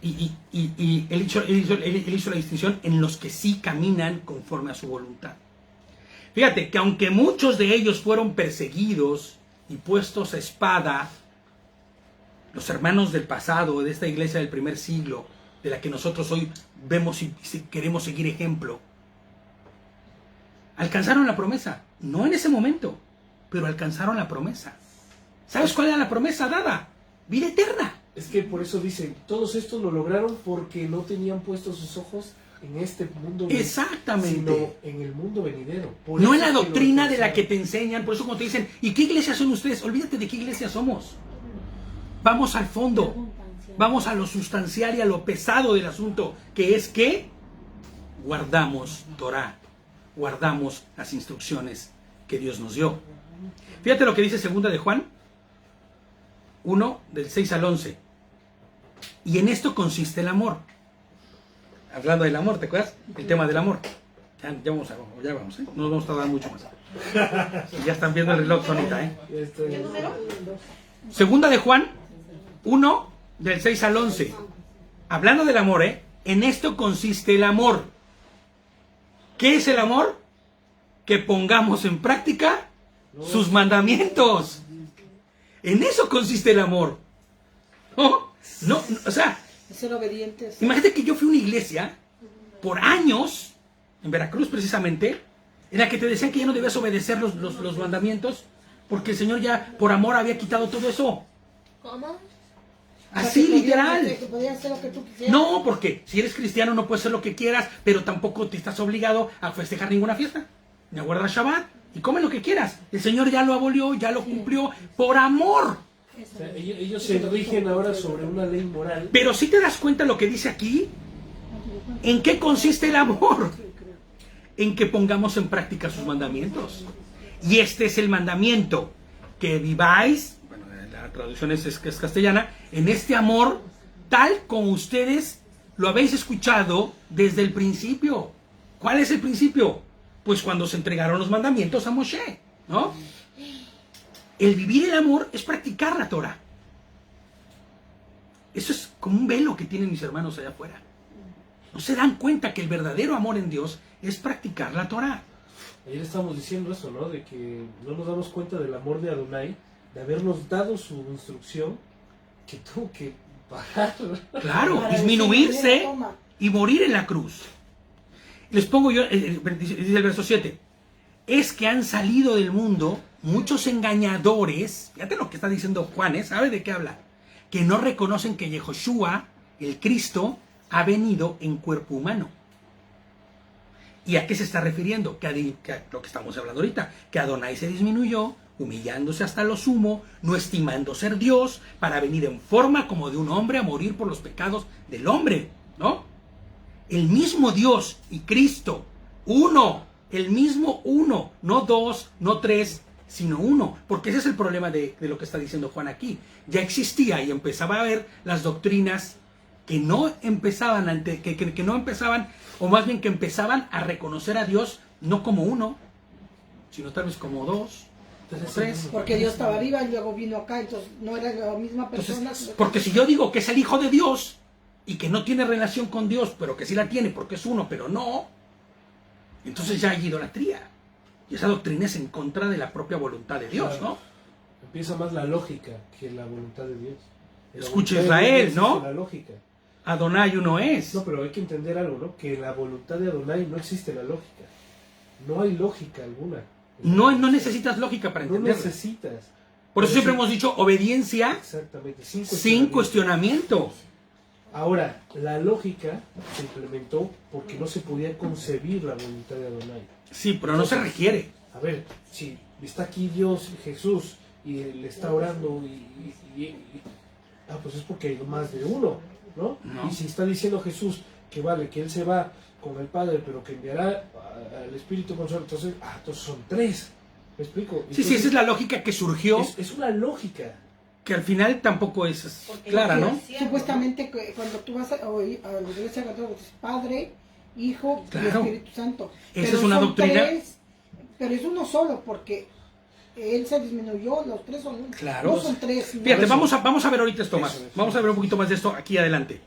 él hizo la distinción en los que sí caminan conforme a su voluntad. Fíjate que aunque muchos de ellos fueron perseguidos y puestos a espada, los hermanos del pasado, de esta iglesia del primer siglo, de la que nosotros hoy vemos y queremos seguir ejemplo, alcanzaron la promesa. No en ese momento, pero alcanzaron la promesa. ¿Sabes cuál era la promesa dada? Vida eterna. Es que por eso dicen, todos estos lo lograron porque no tenían puestos sus ojos en este mundo. Exactamente. Sino en el mundo venidero. Por No eso en la es que doctrina lo de la que te enseñan. Por eso cuando te dicen, ¿y qué iglesia son ustedes? Olvídate de qué iglesia somos. Vamos al fondo. Vamos a lo sustancial y a lo pesado del asunto, que es que guardamos Torah, guardamos las instrucciones que Dios nos dio. Fíjate lo que dice 2 de Juan 1, del 6 al 11. Y en esto consiste el amor. Hablando del amor, ¿te acuerdas? El tema del amor. Ya vamos, ¿eh? No nos vamos a tardar mucho más. Ya están viendo el reloj, Sonita, ¿eh? ¿Qué número? 2 de Juan 1, del 6 al 11. Hablando del amor, ¿eh? En esto consiste el amor. ¿Qué es el amor? Que pongamos en práctica sus mandamientos. En eso consiste el amor. No, o sea, ser obedientes. Imagínate que yo fui a una iglesia por años, en Veracruz precisamente, en la que te decían que ya no debías obedecer los mandamientos, porque el Señor ya por amor había quitado todo eso. ¿Cómo? Así, literal. Que podías hacer lo que tú quisieras. No, porque si eres cristiano no puedes hacer lo que quieras, pero tampoco te estás obligado a festejar ninguna fiesta, ni a guardar Shabbat, y come lo que quieras. El Señor ya lo abolió, ya lo cumplió, por amor. O sea, ellos se rigen ahora sobre una ley moral. Pero si te das cuenta lo que dice aquí, ¿en qué consiste el amor? En que pongamos en práctica sus mandamientos. Y este es el mandamiento, que viváis, bueno, la traducción es castellana, en este amor, tal como ustedes lo habéis escuchado desde el principio. ¿Cuál es el principio? Pues cuando se entregaron los mandamientos a Moshe, ¿no? El vivir el amor es practicar la Torah. Eso es como un velo que tienen mis hermanos allá afuera. No se dan cuenta que el verdadero amor en Dios es practicar la Torah. Ayer estábamos diciendo eso, ¿no? De que no nos damos cuenta del amor de Adonai, de habernos dado su instrucción, que tuvo que bajar. Claro, Para disminuirse decir, toma. y morir en la cruz. Les pongo yo, dice el verso 7, es que han salido del mundo muchos engañadores, fíjate lo que está diciendo Juan, ¿sabe de qué habla? Que no reconocen que Yehoshua, el Cristo, ha venido en cuerpo humano. ¿Y a qué se está refiriendo? Que a lo que estamos hablando ahorita, que Adonai se disminuyó, humillándose hasta lo sumo, no estimando ser Dios, para venir en forma como de un hombre a morir por los pecados del hombre, ¿no? El mismo Dios y Cristo, uno, el mismo uno, no dos, no tres, sino uno, porque ese es el problema de lo que está diciendo Juan aquí. Ya existía y empezaba a haber las doctrinas que no empezaban, que no empezaban, o más bien que empezaban a reconocer a Dios no como uno, sino tal vez como dos, o tres. Porque Dios estaba arriba y luego vino acá, entonces no era la misma persona. Entonces, porque si yo digo que es el Hijo de Dios y que no tiene relación con Dios, pero que sí la tiene porque es uno, pero no, entonces ya hay idolatría. Y esa doctrina es en contra de la propia voluntad de Dios, ¿no? Empieza más la lógica que la voluntad de Dios. Escucha Israel, ¿no? La lógica. Adonai uno es. No, pero hay que entender algo, ¿no? Que en la voluntad de Adonai no existe la lógica. No hay lógica alguna. No necesitas lógica para No entenderla. necesitas. Por eso siempre hemos dicho obediencia Exactamente. sin cuestionamiento. Ahora, la lógica se implementó porque no se podía concebir la voluntad de Adonai. Sí, pero no se requiere. A ver, si está aquí Dios, Jesús, y le está orando, pues es porque hay más de uno, ¿no? No. Y si está diciendo Jesús que vale, que Él se va con el Padre, pero que enviará al Espíritu Consolador, entonces son tres. ¿Me explico? Entonces, Sí, esa es la lógica que surgió, es una lógica. que al final tampoco es Porque clara, yo ¿no? decía, Supuestamente cuando tú vas a la iglesia católica, es Padre, Hijo Claro. y Espíritu Santo. Esa Pero es una son doctrina. tres, pero es uno solo, porque él se disminuyó, los tres son uno. Claro. No son tres. ¿no? Fíjate, Eso. vamos a ver ahorita esto más. Eso. Vamos a ver un poquito más de esto aquí adelante.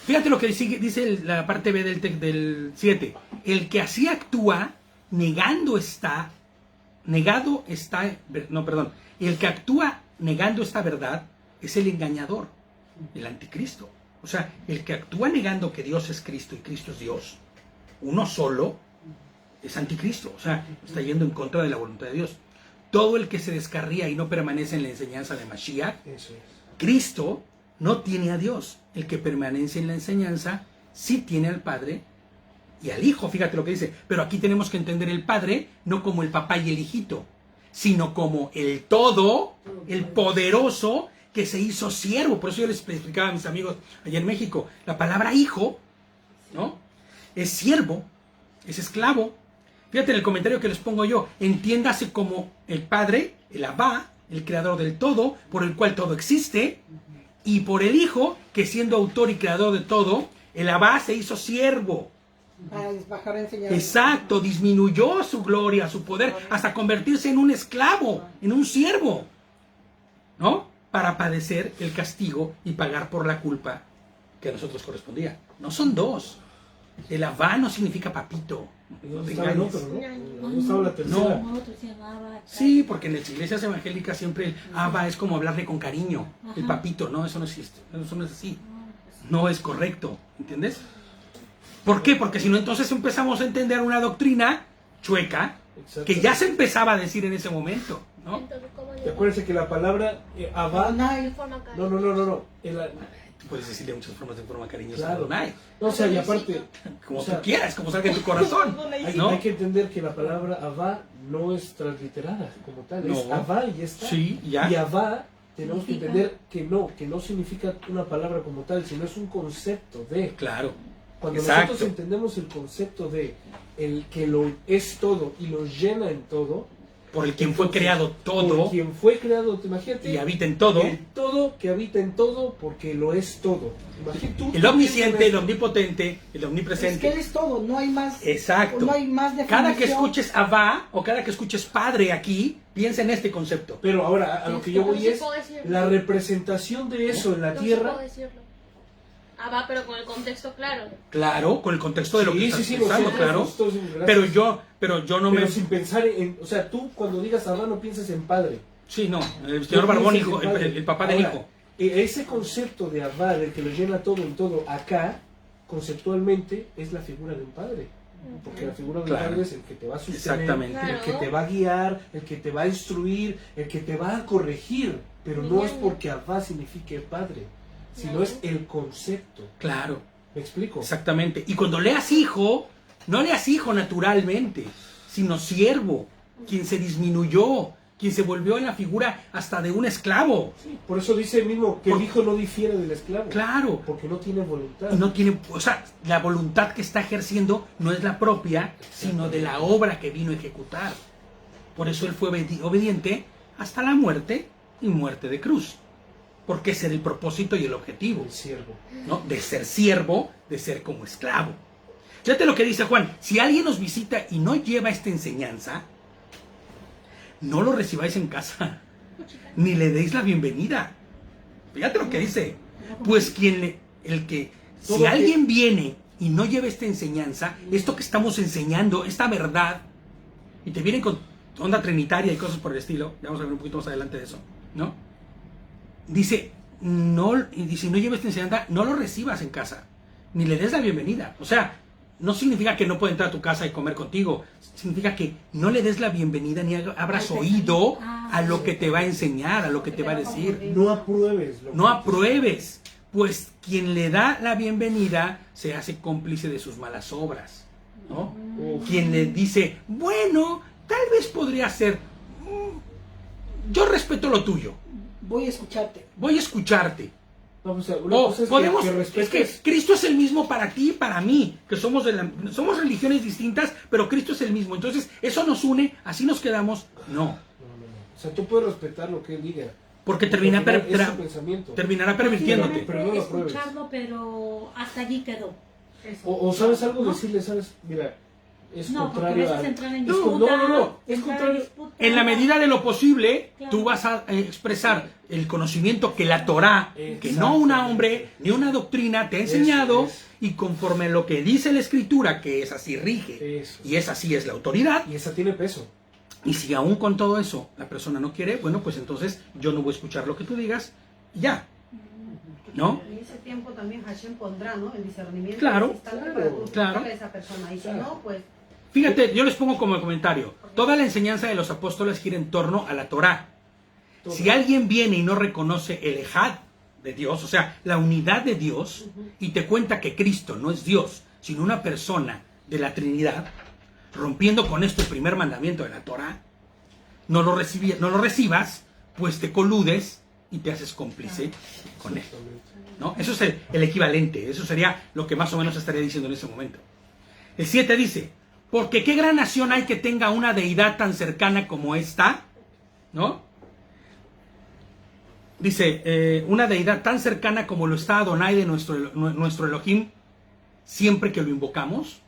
Fíjate lo que dice la parte B del 7. El que así actúa, negando está, el que actúa negando esta verdad es el engañador, el anticristo. O sea, el que actúa negando que Dios es Cristo y Cristo es Dios, uno solo, es anticristo. O sea, está yendo en contra de la voluntad de Dios. Todo el que se descarría y no permanece en la enseñanza de Mashiach, Eso es. Cristo, no tiene a Dios. El que permanece en la enseñanza sí tiene al Padre y al Hijo. Fíjate lo que dice. Pero aquí tenemos que entender el Padre no como el papá y el hijito, sino como el todo, el poderoso que se hizo siervo. Por eso yo les explicaba a mis amigos allá en México, la palabra hijo, ¿no? Es siervo, es esclavo. Fíjate en el comentario que les pongo yo, entiéndase como el Padre, el Abba, el creador del todo, por el cual todo existe, y por el Hijo, que siendo autor y creador de todo, el Abba se hizo siervo. Para bajar a enseñar. Exacto, disminuyó su gloria, su poder, hasta convertirse en un esclavo, en un siervo, ¿no? Para padecer el castigo y pagar por la culpa que a nosotros correspondía. No son dos. El Abba no significa papito. No te Estaba el engañes. otro, ¿no? No estaba la tercera. No. Sí, porque en las iglesias evangélicas siempre el Abba es como hablarle con cariño. El papito, no, eso no existe. Eso no es así. No es correcto, ¿entiendes? ¿Por qué? Porque si no, entonces empezamos a entender una doctrina chueca Exacto. que ya se empezaba a decir en ese momento. ¿no? Entonces, ¿cómo Y acuérdense que la palabra Abba, Adonai. de forma cariñosa? no. Tú puedes decirle muchas formas de forma cariñosa a Claro. Adonai, No, o sea, y aparte, como o sea, tú quieras, como salga en tu corazón, ¿no? hay que entender que la palabra Abba no es transliterada como tal, es No. Abba y ya está. Sí, ya. Y Abba tenemos que Significa. entender que no significa una palabra como tal, sino es un concepto de. Claro, Cuando exacto. nosotros entendemos el concepto de el que lo es todo y lo llena en todo, por el quien fue entonces, creado por todo quien fue creado, imagínate, y habita en todo, el todo que habita en todo porque lo es todo. Imagínate tú, el tú omnisciente, piensas el omnipotente, el Es que él omnipresente. es todo, no hay más. Exacto. No hay más definición. Cada que escuches Abba o cada que escuches Padre aquí, piensa en este concepto. Pero ahora a lo que yo ¿Cómo voy se es puede decirlo? la representación de eso en la No sé tierra. cómo decirlo. Ah, va, pero con el contexto claro. Claro, con el contexto de lo que estás sí, pensando, nosotros, claro. nosotros, gracias. Pero yo no Pero me... sin pensar en, o sea, tú cuando digas Abba no piensas en padre. Sí, no, el señor No Barbón, piensas hijo, en padre. el papá del Ahora, hijo. Ese concepto de Abba, del que lo llena todo en todo, acá, conceptualmente, es la figura de un padre. Porque la figura del Claro. padre es el que te va a sostener, Exactamente. el que Claro. te va a guiar, el que te va a instruir, el que te va a corregir. Pero no es porque Abba signifique padre, sino Claro. es el concepto. Claro, ¿Me explico? exactamente. Y cuando leas hijo, no leas hijo naturalmente, sino siervo, quien se disminuyó, quien se volvió en la figura hasta de un esclavo. Sí, por eso dice mismo que el hijo no difiere del esclavo. Claro. Porque no tiene voluntad. Y no tiene, o sea, la voluntad que está ejerciendo no es la propia, sino de la obra que vino a ejecutar. Por eso él fue obediente hasta la muerte y muerte de cruz. Porque ese era el propósito y el objetivo, El siervo. ¿no? De ser siervo, de ser como esclavo. Fíjate lo que dice Juan, si alguien nos visita y no lleva esta enseñanza, no lo recibáis en casa, ni le deis la bienvenida. Fíjate lo que dice, pues si alguien viene y no lleva esta enseñanza, esto que estamos enseñando, esta verdad, y te vienen con onda trinitaria y cosas por el estilo, ya vamos a ver un poquito más adelante de eso, ¿no? Dice, no lleva esta enseñanza, no lo recibas en casa, ni le des la bienvenida. O sea, no significa que no pueda entrar a tu casa y comer contigo, significa que no le des la bienvenida ni abras oído a lo que te va a enseñar, a lo que te va a decir. No apruebes. No apruebes, pues quien le da la bienvenida se hace cómplice de sus malas obras, ¿no? Uf. Quien le dice, bueno, tal vez podría ser, yo respeto lo tuyo, Voy a escucharte. voy a escucharte. No, pues, una O cosa es podemos, que es respetes. que Cristo es el mismo para ti y para mí, que somos religiones distintas, pero Cristo es el mismo. Entonces, eso nos une, así nos quedamos. No, No. O sea, tú puedes respetar lo que él diga. porque Al final es su pensamiento. terminará pervirtiéndote. Pero no lo pruebes. escucharlo, pero hasta allí quedó. Eso. O sabes algo, ¿No? decirle, sabes, mira, es No, porque a contrario veces a... entrar en No, disputa, no, es entrar en contrario. disputa. En la medida de lo posible, Claro. tú vas a expresar el conocimiento que la Torá, que no un hombre ni una doctrina te ha enseñado, es. y conforme a lo que dice la Escritura, que es así rige, Eso. y es así es la autoridad, Y esa tiene peso. y si aún con todo eso la persona no quiere, bueno, pues entonces yo no voy a escuchar lo que tú digas, y ya, ¿no? En ese tiempo también Hashem pondrá, ¿no? El discernimiento. Claro, instante claro, para tú claro. explicarle a esa persona. Y si Claro. no, pues. Fíjate, yo les pongo como comentario, toda la enseñanza de los apóstoles gira en torno a la Torá. Todo. Si alguien viene y no reconoce el Ejad de Dios, o sea, la unidad de Dios, y te cuenta que Cristo no es Dios, sino una persona de la Trinidad, rompiendo con esto el primer mandamiento de la Torá, no lo recibas, pues te coludes y te haces cómplice con él, ¿no? Eso es el equivalente, eso sería lo que más o menos estaría diciendo en ese momento. El 7 dice, porque qué gran nación hay que tenga una deidad tan cercana como esta, ¿no? Dice, una deidad tan cercana como lo está Adonai de nuestro Elohim, siempre que lo invocamos.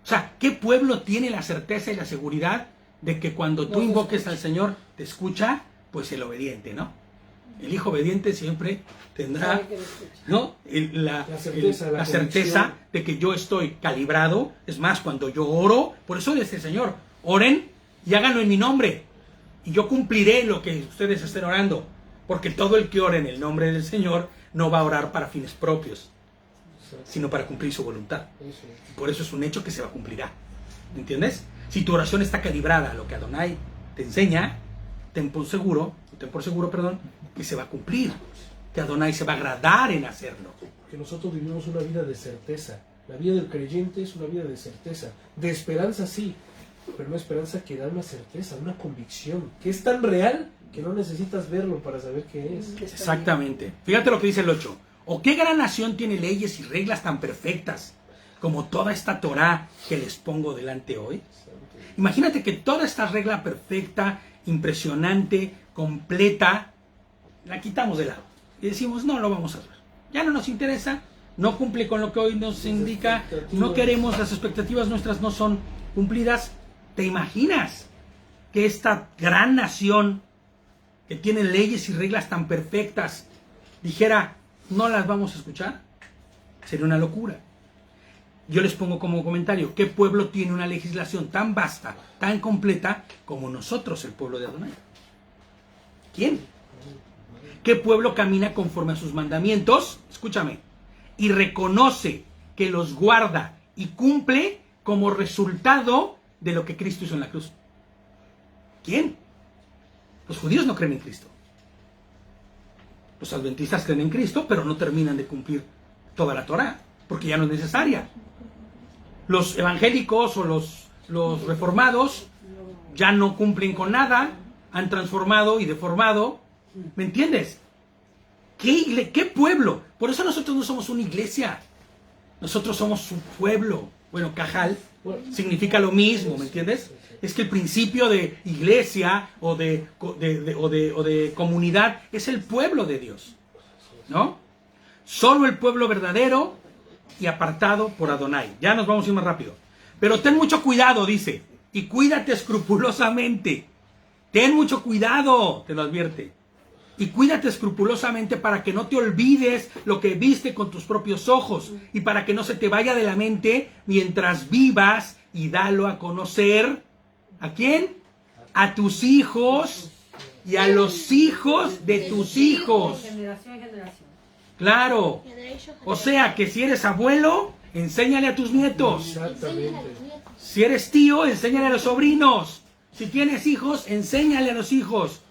O sea, ¿qué pueblo tiene la certeza y la seguridad de que cuando tú invoques al Señor te escucha? Pues el obediente, ¿no? El hijo obediente siempre tendrá, Sabe que lo escucha. ¿no? La certeza, la certeza convicción. de que yo estoy calibrado. Es más, cuando yo oro, por eso dice el Señor, oren y háganlo en mi nombre, y yo cumpliré lo que ustedes estén orando, porque todo el que ore en el nombre del Señor no va a orar para fines propios, sino para cumplir su voluntad. Eso. Por eso es un hecho que se cumplirá. ¿Entiendes? Si tu oración está calibrada a lo que Adonai te enseña, ten por seguro, perdón, que se va a cumplir, que Adonai se va a agradar en hacerlo. Que nosotros vivimos una vida de certeza. La vida del creyente es una vida de certeza, de esperanza sí, pero una esperanza que da una certeza, una convicción, que es tan real que no necesitas verlo para saber qué es. Exactamente. Fíjate lo que dice el 8. ¿O qué gran nación tiene leyes y reglas tan perfectas como toda esta Torá que les pongo delante hoy? Imagínate que toda esta regla perfecta, impresionante, completa, la quitamos de lado y decimos, no lo vamos a hacer. Ya no nos interesa, no cumple con lo que hoy nos indica, no queremos, las expectativas nuestras no son cumplidas. ¿Te imaginas que esta gran nación que tiene leyes y reglas tan perfectas dijera, no las vamos a escuchar? Sería una locura. Yo les pongo como comentario, ¿qué pueblo tiene una legislación tan vasta, tan completa como nosotros, el pueblo de Adonai? ¿Quién? ¿Qué pueblo camina conforme a sus mandamientos? Escúchame. Y reconoce que los guarda y cumple como resultado de lo que Cristo hizo en la cruz. ¿Quién? Los judíos no creen en Cristo. Los adventistas creen en Cristo, pero no terminan de cumplir toda la Torá, porque ya no es necesaria. Los evangélicos o los reformados ya no cumplen con nada, han transformado y deformado. ¿Me entiendes? ¿Qué pueblo? Por eso nosotros no somos una iglesia. Nosotros somos un pueblo. Bueno, Cajal significa lo mismo, ¿me entiendes? Es que el principio de iglesia o de comunidad es el pueblo de Dios, ¿no? Solo el pueblo verdadero y apartado por Adonai. Ya nos vamos a ir más rápido. Pero ten mucho cuidado, dice, y cuídate escrupulosamente. Ten mucho cuidado, te lo advierte. Y cuídate escrupulosamente para que no te olvides lo que viste con tus propios ojos y para que no se te vaya de la mente mientras vivas, y dalo a conocer. ¿A quién? A tus hijos y a los hijos de tus hijos. Generación en generación. Claro. O sea que si eres abuelo, enséñale a tus nietos. Exactamente. Si eres tío, enséñale a los sobrinos. Si tienes hijos, enséñale a los hijos.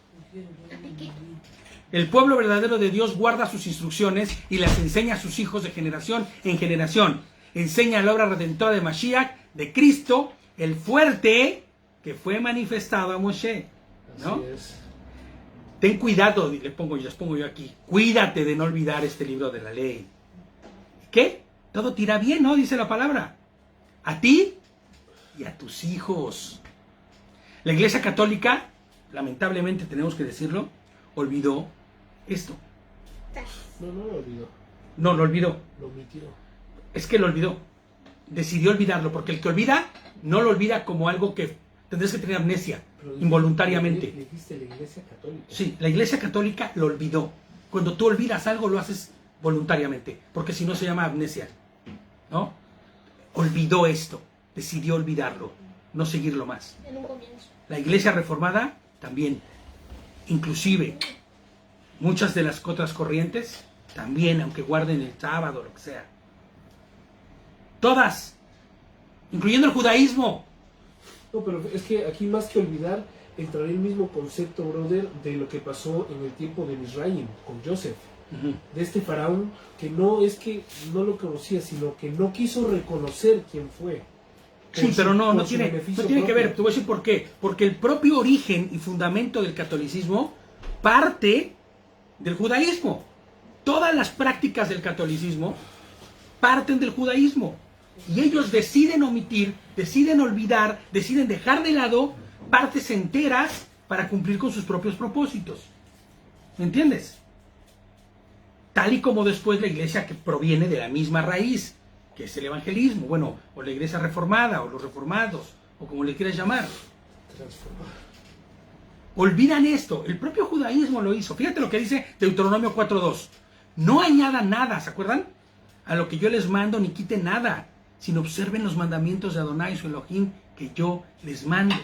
El pueblo verdadero de Dios guarda sus instrucciones y las enseña a sus hijos de generación en generación. Enseña la obra redentora de Mashiach, de Cristo, el fuerte que fue manifestado a Moshe, ¿no? Así es. Ten cuidado, les pongo yo aquí. Cuídate de no olvidar este libro de la ley. ¿Qué? Todo te irá bien, ¿no? Dice la palabra. A ti y a tus hijos. La Iglesia Católica, lamentablemente tenemos que decirlo, olvidó esto. No lo olvidó. No, lo olvidó. Lo omitió. Es que lo olvidó. Decidió olvidarlo, porque el que olvida, no lo olvida como algo que tendrás que tener amnesia, Pero involuntariamente. Le dijiste la Iglesia Católica. Sí, la Iglesia Católica lo olvidó. Cuando tú olvidas algo, lo haces voluntariamente, porque si no se llama amnesia, ¿no? Olvidó esto, decidió olvidarlo, no seguirlo más. En un comienzo. La Iglesia Reformada también, inclusive muchas de las otras corrientes también, aunque guarden el sábado, lo que sea. Todas, incluyendo el judaísmo. No, pero es que aquí más que olvidar, entraría el mismo concepto, brother, de lo que pasó en el tiempo de Misraim, con Joseph. De este faraón que no es que no lo conocía, sino que no quiso reconocer quién fue. Sí, pero no tiene que ver. Te voy a decir por qué. Porque el propio origen y fundamento del catolicismo parte del judaísmo. Todas las prácticas del catolicismo parten del judaísmo. Y ellos deciden omitir, deciden olvidar, deciden dejar de lado partes enteras para cumplir con sus propios propósitos. ¿Me entiendes? Tal y como después la iglesia que proviene de la misma raíz, que es el evangelismo, bueno, o la iglesia reformada, o los reformados, o como le quieras llamar. Olvidan esto, el propio judaísmo lo hizo. Fíjate lo que dice Deuteronomio 4.2. No añadan nada, ¿se acuerdan? A lo que yo les mando, ni quiten nada, sino observen los mandamientos de Adonai, su Elohim, que yo les mando.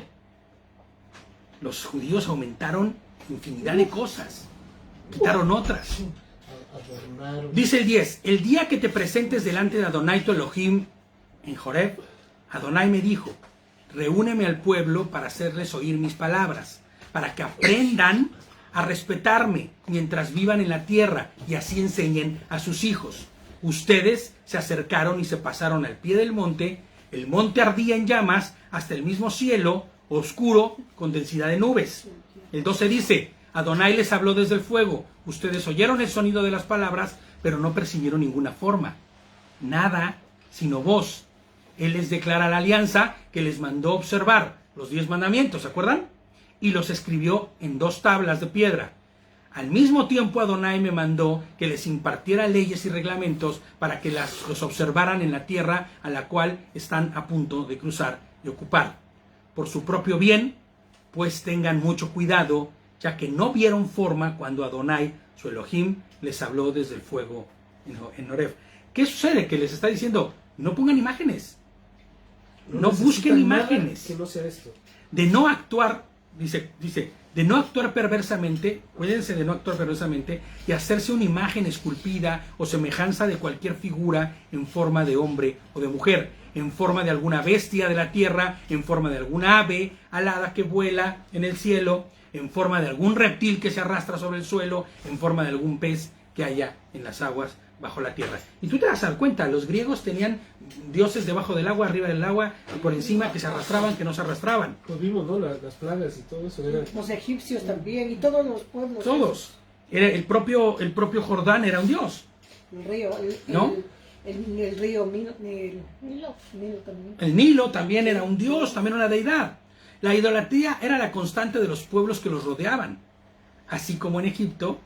Los judíos aumentaron infinidad de cosas, quitaron otras. Dice el 10, el día que te presentes delante de Adonai tu Elohim en Joreb, Adonai me dijo, reúneme al pueblo para hacerles oír mis palabras, para que aprendan a respetarme mientras vivan en la tierra y así enseñen a sus hijos. Ustedes se acercaron y se pasaron al pie del monte. El monte ardía en llamas hasta el mismo cielo, oscuro, con densidad de nubes. El 12 dice, Adonai les habló desde el fuego. Ustedes oyeron el sonido de las palabras, pero no percibieron ninguna forma. Nada, sino voz. Él les declara la alianza que les mandó observar, los 10 mandamientos, ¿se acuerdan? Y los escribió en 2 tablas de piedra. Al mismo tiempo Adonai me mandó que les impartiera leyes y reglamentos para que los observaran en la tierra a la cual están a punto de cruzar y ocupar. Por su propio bien, pues tengan mucho cuidado, ya que no vieron forma cuando Adonai, su Elohim, les habló desde el fuego en Horeb. ¿Qué sucede? Que les está diciendo, no pongan imágenes, no busquen imágenes, que no sea esto. de no actuar, dice, de no actuar perversamente, cuídense de no actuar perversamente y hacerse una imagen esculpida o semejanza de cualquier figura en forma de hombre o de mujer, en forma de alguna bestia de la tierra, en forma de alguna ave alada que vuela en el cielo, en forma de algún reptil que se arrastra sobre el suelo, en forma de algún pez que haya en las aguas bajo la tierra. Y tú te vas a dar cuenta, los griegos tenían dioses debajo del agua, arriba del agua, y por encima, que se arrastraban, que no se arrastraban. Pues vimos, ¿no? Las plagas y todo eso. Los egipcios también, y todos los pueblos. Todos. Era el propio Jordán era un dios. El río, ¿no? el río Nilo también. El Nilo también era un dios, también una deidad. La idolatría era la constante de los pueblos que los rodeaban. Así como en Egipto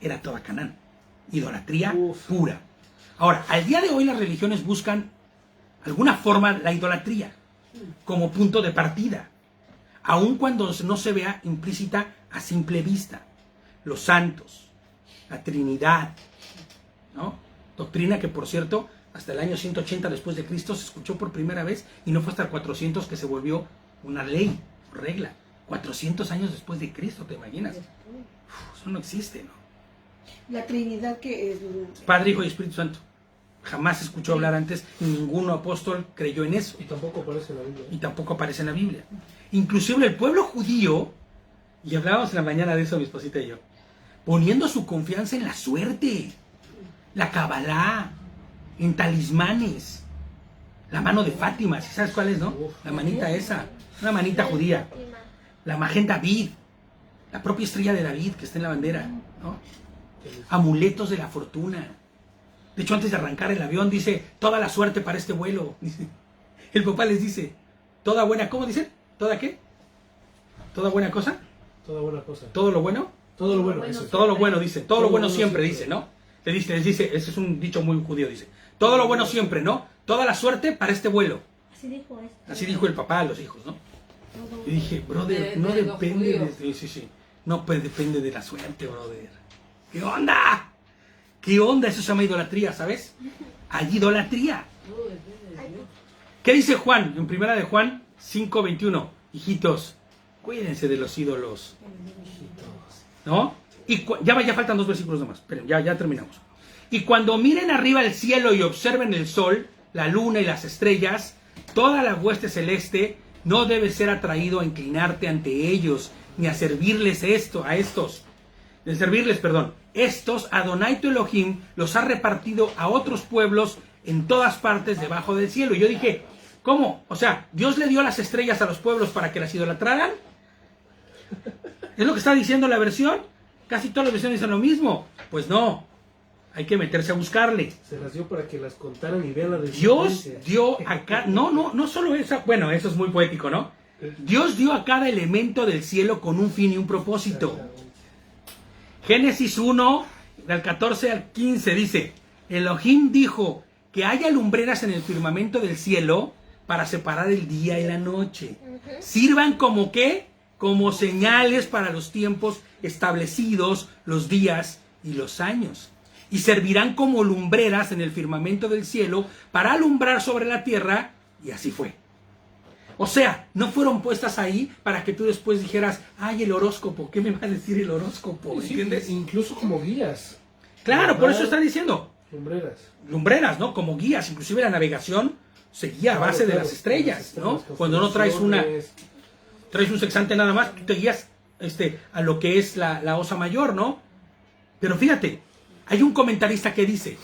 era toda Canaán. Idolatría pura. Ahora, al día de hoy las religiones buscan alguna forma la idolatría como punto de partida, aun cuando no se vea implícita a simple vista. Los santos, la Trinidad, ¿no? Doctrina que, por cierto, hasta el año 180 después de Cristo se escuchó por primera vez y no fue hasta el 400 que se volvió una ley, regla. 400 años después de Cristo, ¿te imaginas? Eso no existe, ¿no? La Trinidad que es... Padre, Hijo y Espíritu Santo. Jamás se escuchó hablar antes y ningún apóstol creyó en eso. Y tampoco aparece en la Biblia. Y tampoco aparece en la Biblia. Inclusive el pueblo judío, y hablábamos en la mañana de eso mi esposita y yo, poniendo su confianza en la suerte, la Kabbalah, en talismanes, la mano de Fátima, ¿sí sabes cuál es, no? La manita esa, una manita judía, la Magen David, la propia estrella de David que está en la bandera, ¿no? Amuletos de la fortuna. De hecho, antes de arrancar el avión dice, toda la suerte para este vuelo. Dice, el papá les dice, toda buena, ¿cómo dicen? ¿Toda qué? ¿Toda buena cosa? Toda buena cosa. ¿Todo lo bueno? Todo lo bueno. Todo lo bueno, dice. Todo lo bueno siempre, dice, ¿no? Les dice, ese es un dicho muy judío, dice. Todo lo bueno siempre, ¿no? Toda la suerte para este vuelo. Así dijo Así dijo el papá a los hijos, ¿no? Y dije, brother, no depende de... Sí. No depende de la suerte, brother. ¿Qué onda? ¿Qué onda? Eso se llama idolatría, ¿sabes? Hay idolatría. ¿Qué dice Juan? En primera de Juan 5:21. Hijitos, cuídense de los ídolos. ¿No? Y ya faltan 2 versículos nomás. Esperen, ya terminamos. Y cuando miren arriba el cielo y observen el sol, la luna y las estrellas, toda la hueste celeste, no debes ser atraído a inclinarte ante ellos, ni a servirles Estos, Adonai tu Elohim, los ha repartido a otros pueblos en todas partes debajo del cielo. Y yo dije, ¿cómo? O sea, ¿Dios le dio las estrellas a los pueblos para que las idolatraran? ¿Es lo que está diciendo la versión? Casi todas las versiones dicen lo mismo. Pues no, hay que meterse a buscarle. Se las dio para que las contaran y vean la Dios dio acá, no solo esa, bueno, eso es muy poético, ¿no? Dios dio a cada elemento del cielo con un fin y un propósito. Génesis 1, del 14 al 15 dice, Elohim dijo que haya lumbreras en el firmamento del cielo para separar el día y la noche. Sirvan como ¿qué? Como señales para los tiempos establecidos, los días y los años. Y servirán como lumbreras en el firmamento del cielo para alumbrar sobre la tierra, y así fue. O sea, no fueron puestas ahí para que tú después dijeras, ay, el horóscopo, ¿qué me va a decir el horóscopo? ¿Entiendes? Sí, incluso como guías. Claro, por eso está diciendo. Lumbreras, ¿no? Como guías, inclusive la navegación se guía a base de las estrellas, ¿no? Cuando no traes un sextante nada más, tú te guías a lo que es la Osa Mayor, ¿no? Pero fíjate, hay un comentarista que dice,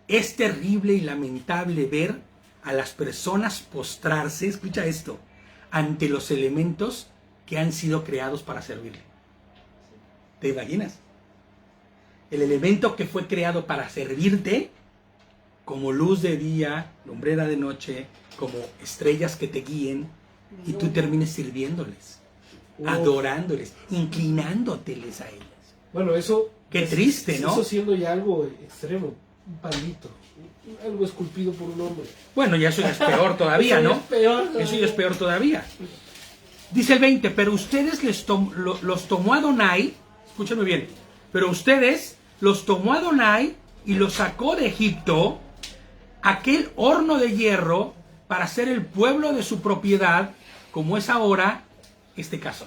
es terrible y lamentable ver a las personas postrarse, escucha esto, ante los elementos que han sido creados para servirle. ¿Te imaginas? El elemento que fue creado para servirte, como luz de día, lumbrera de noche, como estrellas que te guíen, y tú termines sirviéndoles, adorándoles, inclinándoteles a ellas. Bueno, eso... Qué triste, ¿no? Eso siendo ya algo extremo, un palito, algo esculpido por un hombre. Bueno, ya eso ya es peor todavía, ¿no? Eso ya es peor todavía. Dice el 20, pero ustedes los tomó Adonai, escúchenme bien, pero ustedes los tomó Adonai y los sacó de Egipto, aquel horno de hierro, para ser el pueblo de su propiedad, como es ahora este caso.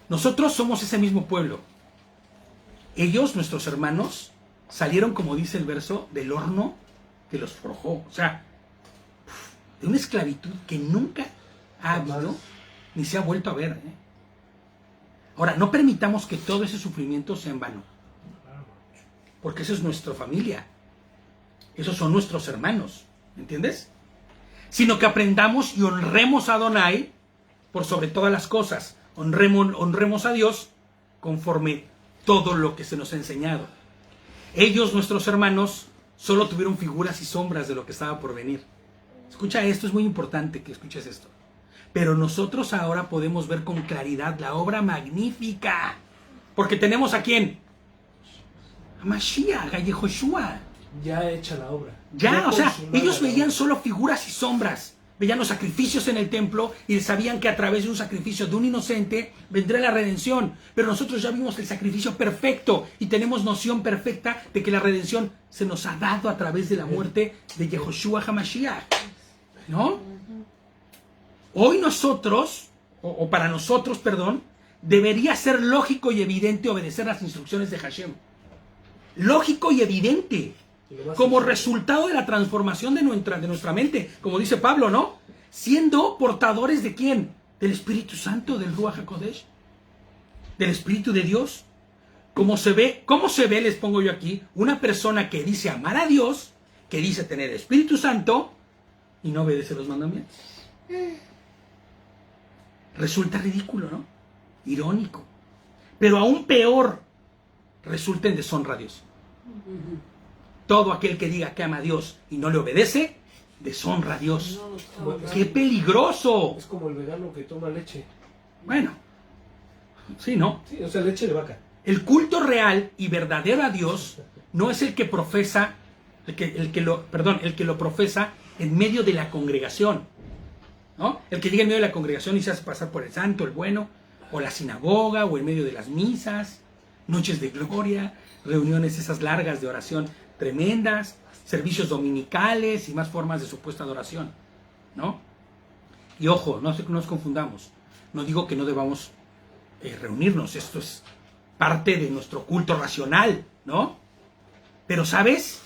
Nosotros somos ese mismo pueblo. Ellos, nuestros hermanos, salieron, como dice el verso, del horno que los forjó. O sea, de una esclavitud que nunca ha habido ni se ha vuelto a ver, ¿eh? Ahora, no permitamos que todo ese sufrimiento sea en vano. Porque eso es nuestra familia. Esos son nuestros hermanos. ¿Entiendes? Sino que aprendamos y honremos a Adonai por sobre todas las cosas. Honremos a Dios conforme todo lo que se nos ha enseñado. Ellos, nuestros hermanos, solo tuvieron figuras y sombras de lo que estaba por venir. Escucha esto, es muy importante que escuches esto. Pero nosotros ahora podemos ver con claridad la obra magnífica. Porque tenemos ¿a quién? A Mashiach, a Yehoshua. Ya hecha la obra. Ya, o sea, ellos veían solo figuras y sombras. Veían los sacrificios en el templo y sabían que a través de un sacrificio de un inocente vendrá la redención. Pero nosotros ya vimos el sacrificio perfecto y tenemos noción perfecta de que la redención se nos ha dado a través de la muerte de Yehoshua HaMashiach. ¿No? Hoy nosotros, o para nosotros, perdón, debería ser lógico y evidente obedecer las instrucciones de Hashem. Lógico y evidente. Como resultado de la transformación de nuestra mente, como dice Pablo, ¿no? Siendo portadores ¿de quién? Del Espíritu Santo, del Ruach HaKodesh, del Espíritu de Dios. ¿Cómo se ve, les pongo yo aquí, una persona que dice amar a Dios, que dice tener Espíritu Santo y no obedece los mandamientos? Resulta ridículo, ¿no? Irónico. Pero aún peor, resulta en deshonra a Dios. Todo aquel que diga que ama a Dios y no le obedece, deshonra a Dios. ¡Qué peligroso! Es como el vegano que toma leche. Bueno, sí, ¿no? Sí, o sea, leche de vaca. El culto real y verdadero a Dios no es el que profesa, el que lo profesa en medio de la congregación, ¿no? El que llega en medio de la congregación y se hace pasar por el santo, el bueno, o la sinagoga, o en medio de las misas, noches de gloria, reuniones esas largas de oración tremendas, servicios dominicales y más formas de supuesta adoración, ¿no? Y ojo, no nos confundamos. No digo que no debamos reunirnos, esto es parte de nuestro culto racional, ¿no? Pero, ¿sabes?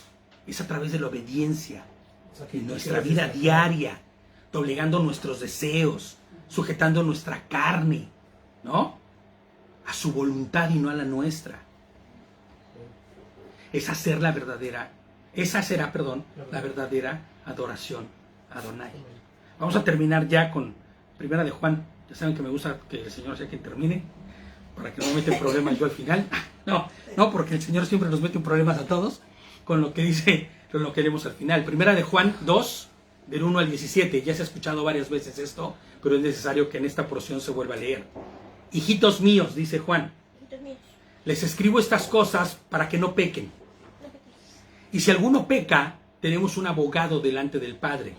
Es a través de la obediencia, en nuestra vida diaria, doblegando nuestros deseos, sujetando nuestra carne, ¿no? A su voluntad y no a la nuestra. Esa será la verdadera adoración a Adonai. Vamos a terminar ya con Primera de Juan. Ya saben que me gusta que el Señor sea quien termine, para que no me meta en problemas yo al final. No, porque el Señor siempre nos mete en problemas a todos con lo que dice, con lo que leemos al final. Primera de Juan 2, del 1 al 17. Ya se ha escuchado varias veces esto, pero es necesario que en esta porción se vuelva a leer. Hijitos míos, dice Juan, les escribo estas cosas para que no pequen. Y si alguno peca, tenemos un abogado delante del Padre,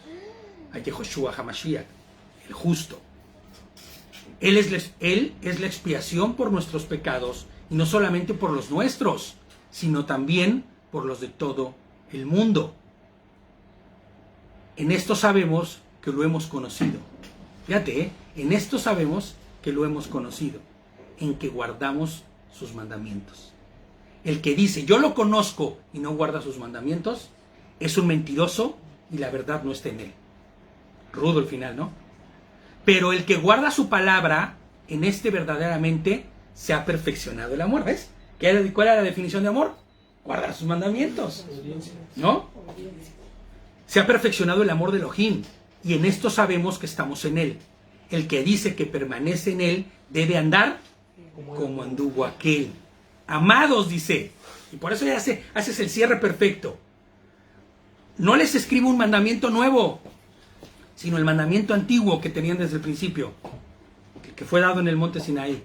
a Yehoshua HaMashiach, el justo. Él es la expiación por nuestros pecados, y no solamente por los nuestros, sino también por los de todo el mundo. En esto sabemos que lo hemos conocido. Fíjate, en esto sabemos que lo hemos conocido, en que guardamos sus mandamientos. El que dice, yo lo conozco y no guarda sus mandamientos, es un mentiroso y la verdad no está en él. Rudo el final, ¿no? Pero el que guarda su palabra, en este verdaderamente se ha perfeccionado el amor. ¿Ves? ¿Cuál era la definición de amor? Guardar sus mandamientos, ¿no? Se ha perfeccionado el amor de Elohim, y en esto sabemos que estamos en él. El que dice que permanece en él debe andar como anduvo aquel. Amados, dice, y por eso ya haces el cierre perfecto. No les escribo un mandamiento nuevo, sino el mandamiento antiguo que tenían desde el principio, que fue dado en el monte Sinaí.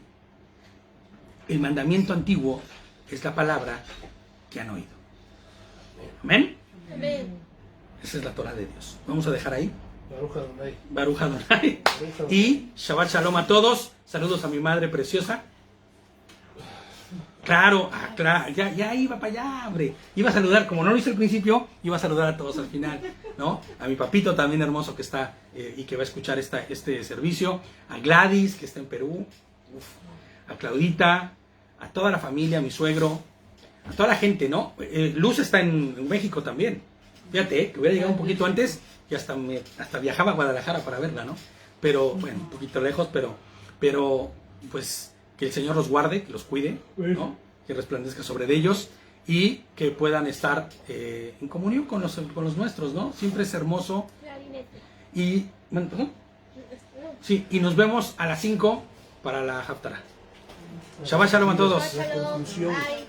El mandamiento antiguo es la palabra que han oído. Amén. Amén. Esa es la Torah de Dios. Vamos a dejar ahí. Baruch Adonai. Baruch Adonai. Y Shabbat Shalom a todos. Saludos a mi madre preciosa. Claro, claro, ya iba para allá, hombre. Iba a saludar, como no lo hice al principio, iba a saludar a todos al final, ¿no? A mi papito también hermoso que está y que va a escuchar este servicio. A Gladys, que está en Perú. A Claudita. A toda la familia, a mi suegro. A toda la gente, ¿no? Luz está en México también. Fíjate, que hubiera llegado un poquito antes y hasta viajaba a Guadalajara para verla, ¿no? Pero, bueno, un poquito lejos, pero pues que el Señor los guarde, que los cuide, ¿no? Que resplandezca sobre ellos y que puedan estar en comunión con los nuestros, ¿no? Siempre es hermoso. Y, bueno, ¿perdón? Sí, y nos vemos a las 5 para la Haftarah. Shabbat Shalom a todos. Shabbat Shalom. Conclusión. Bye.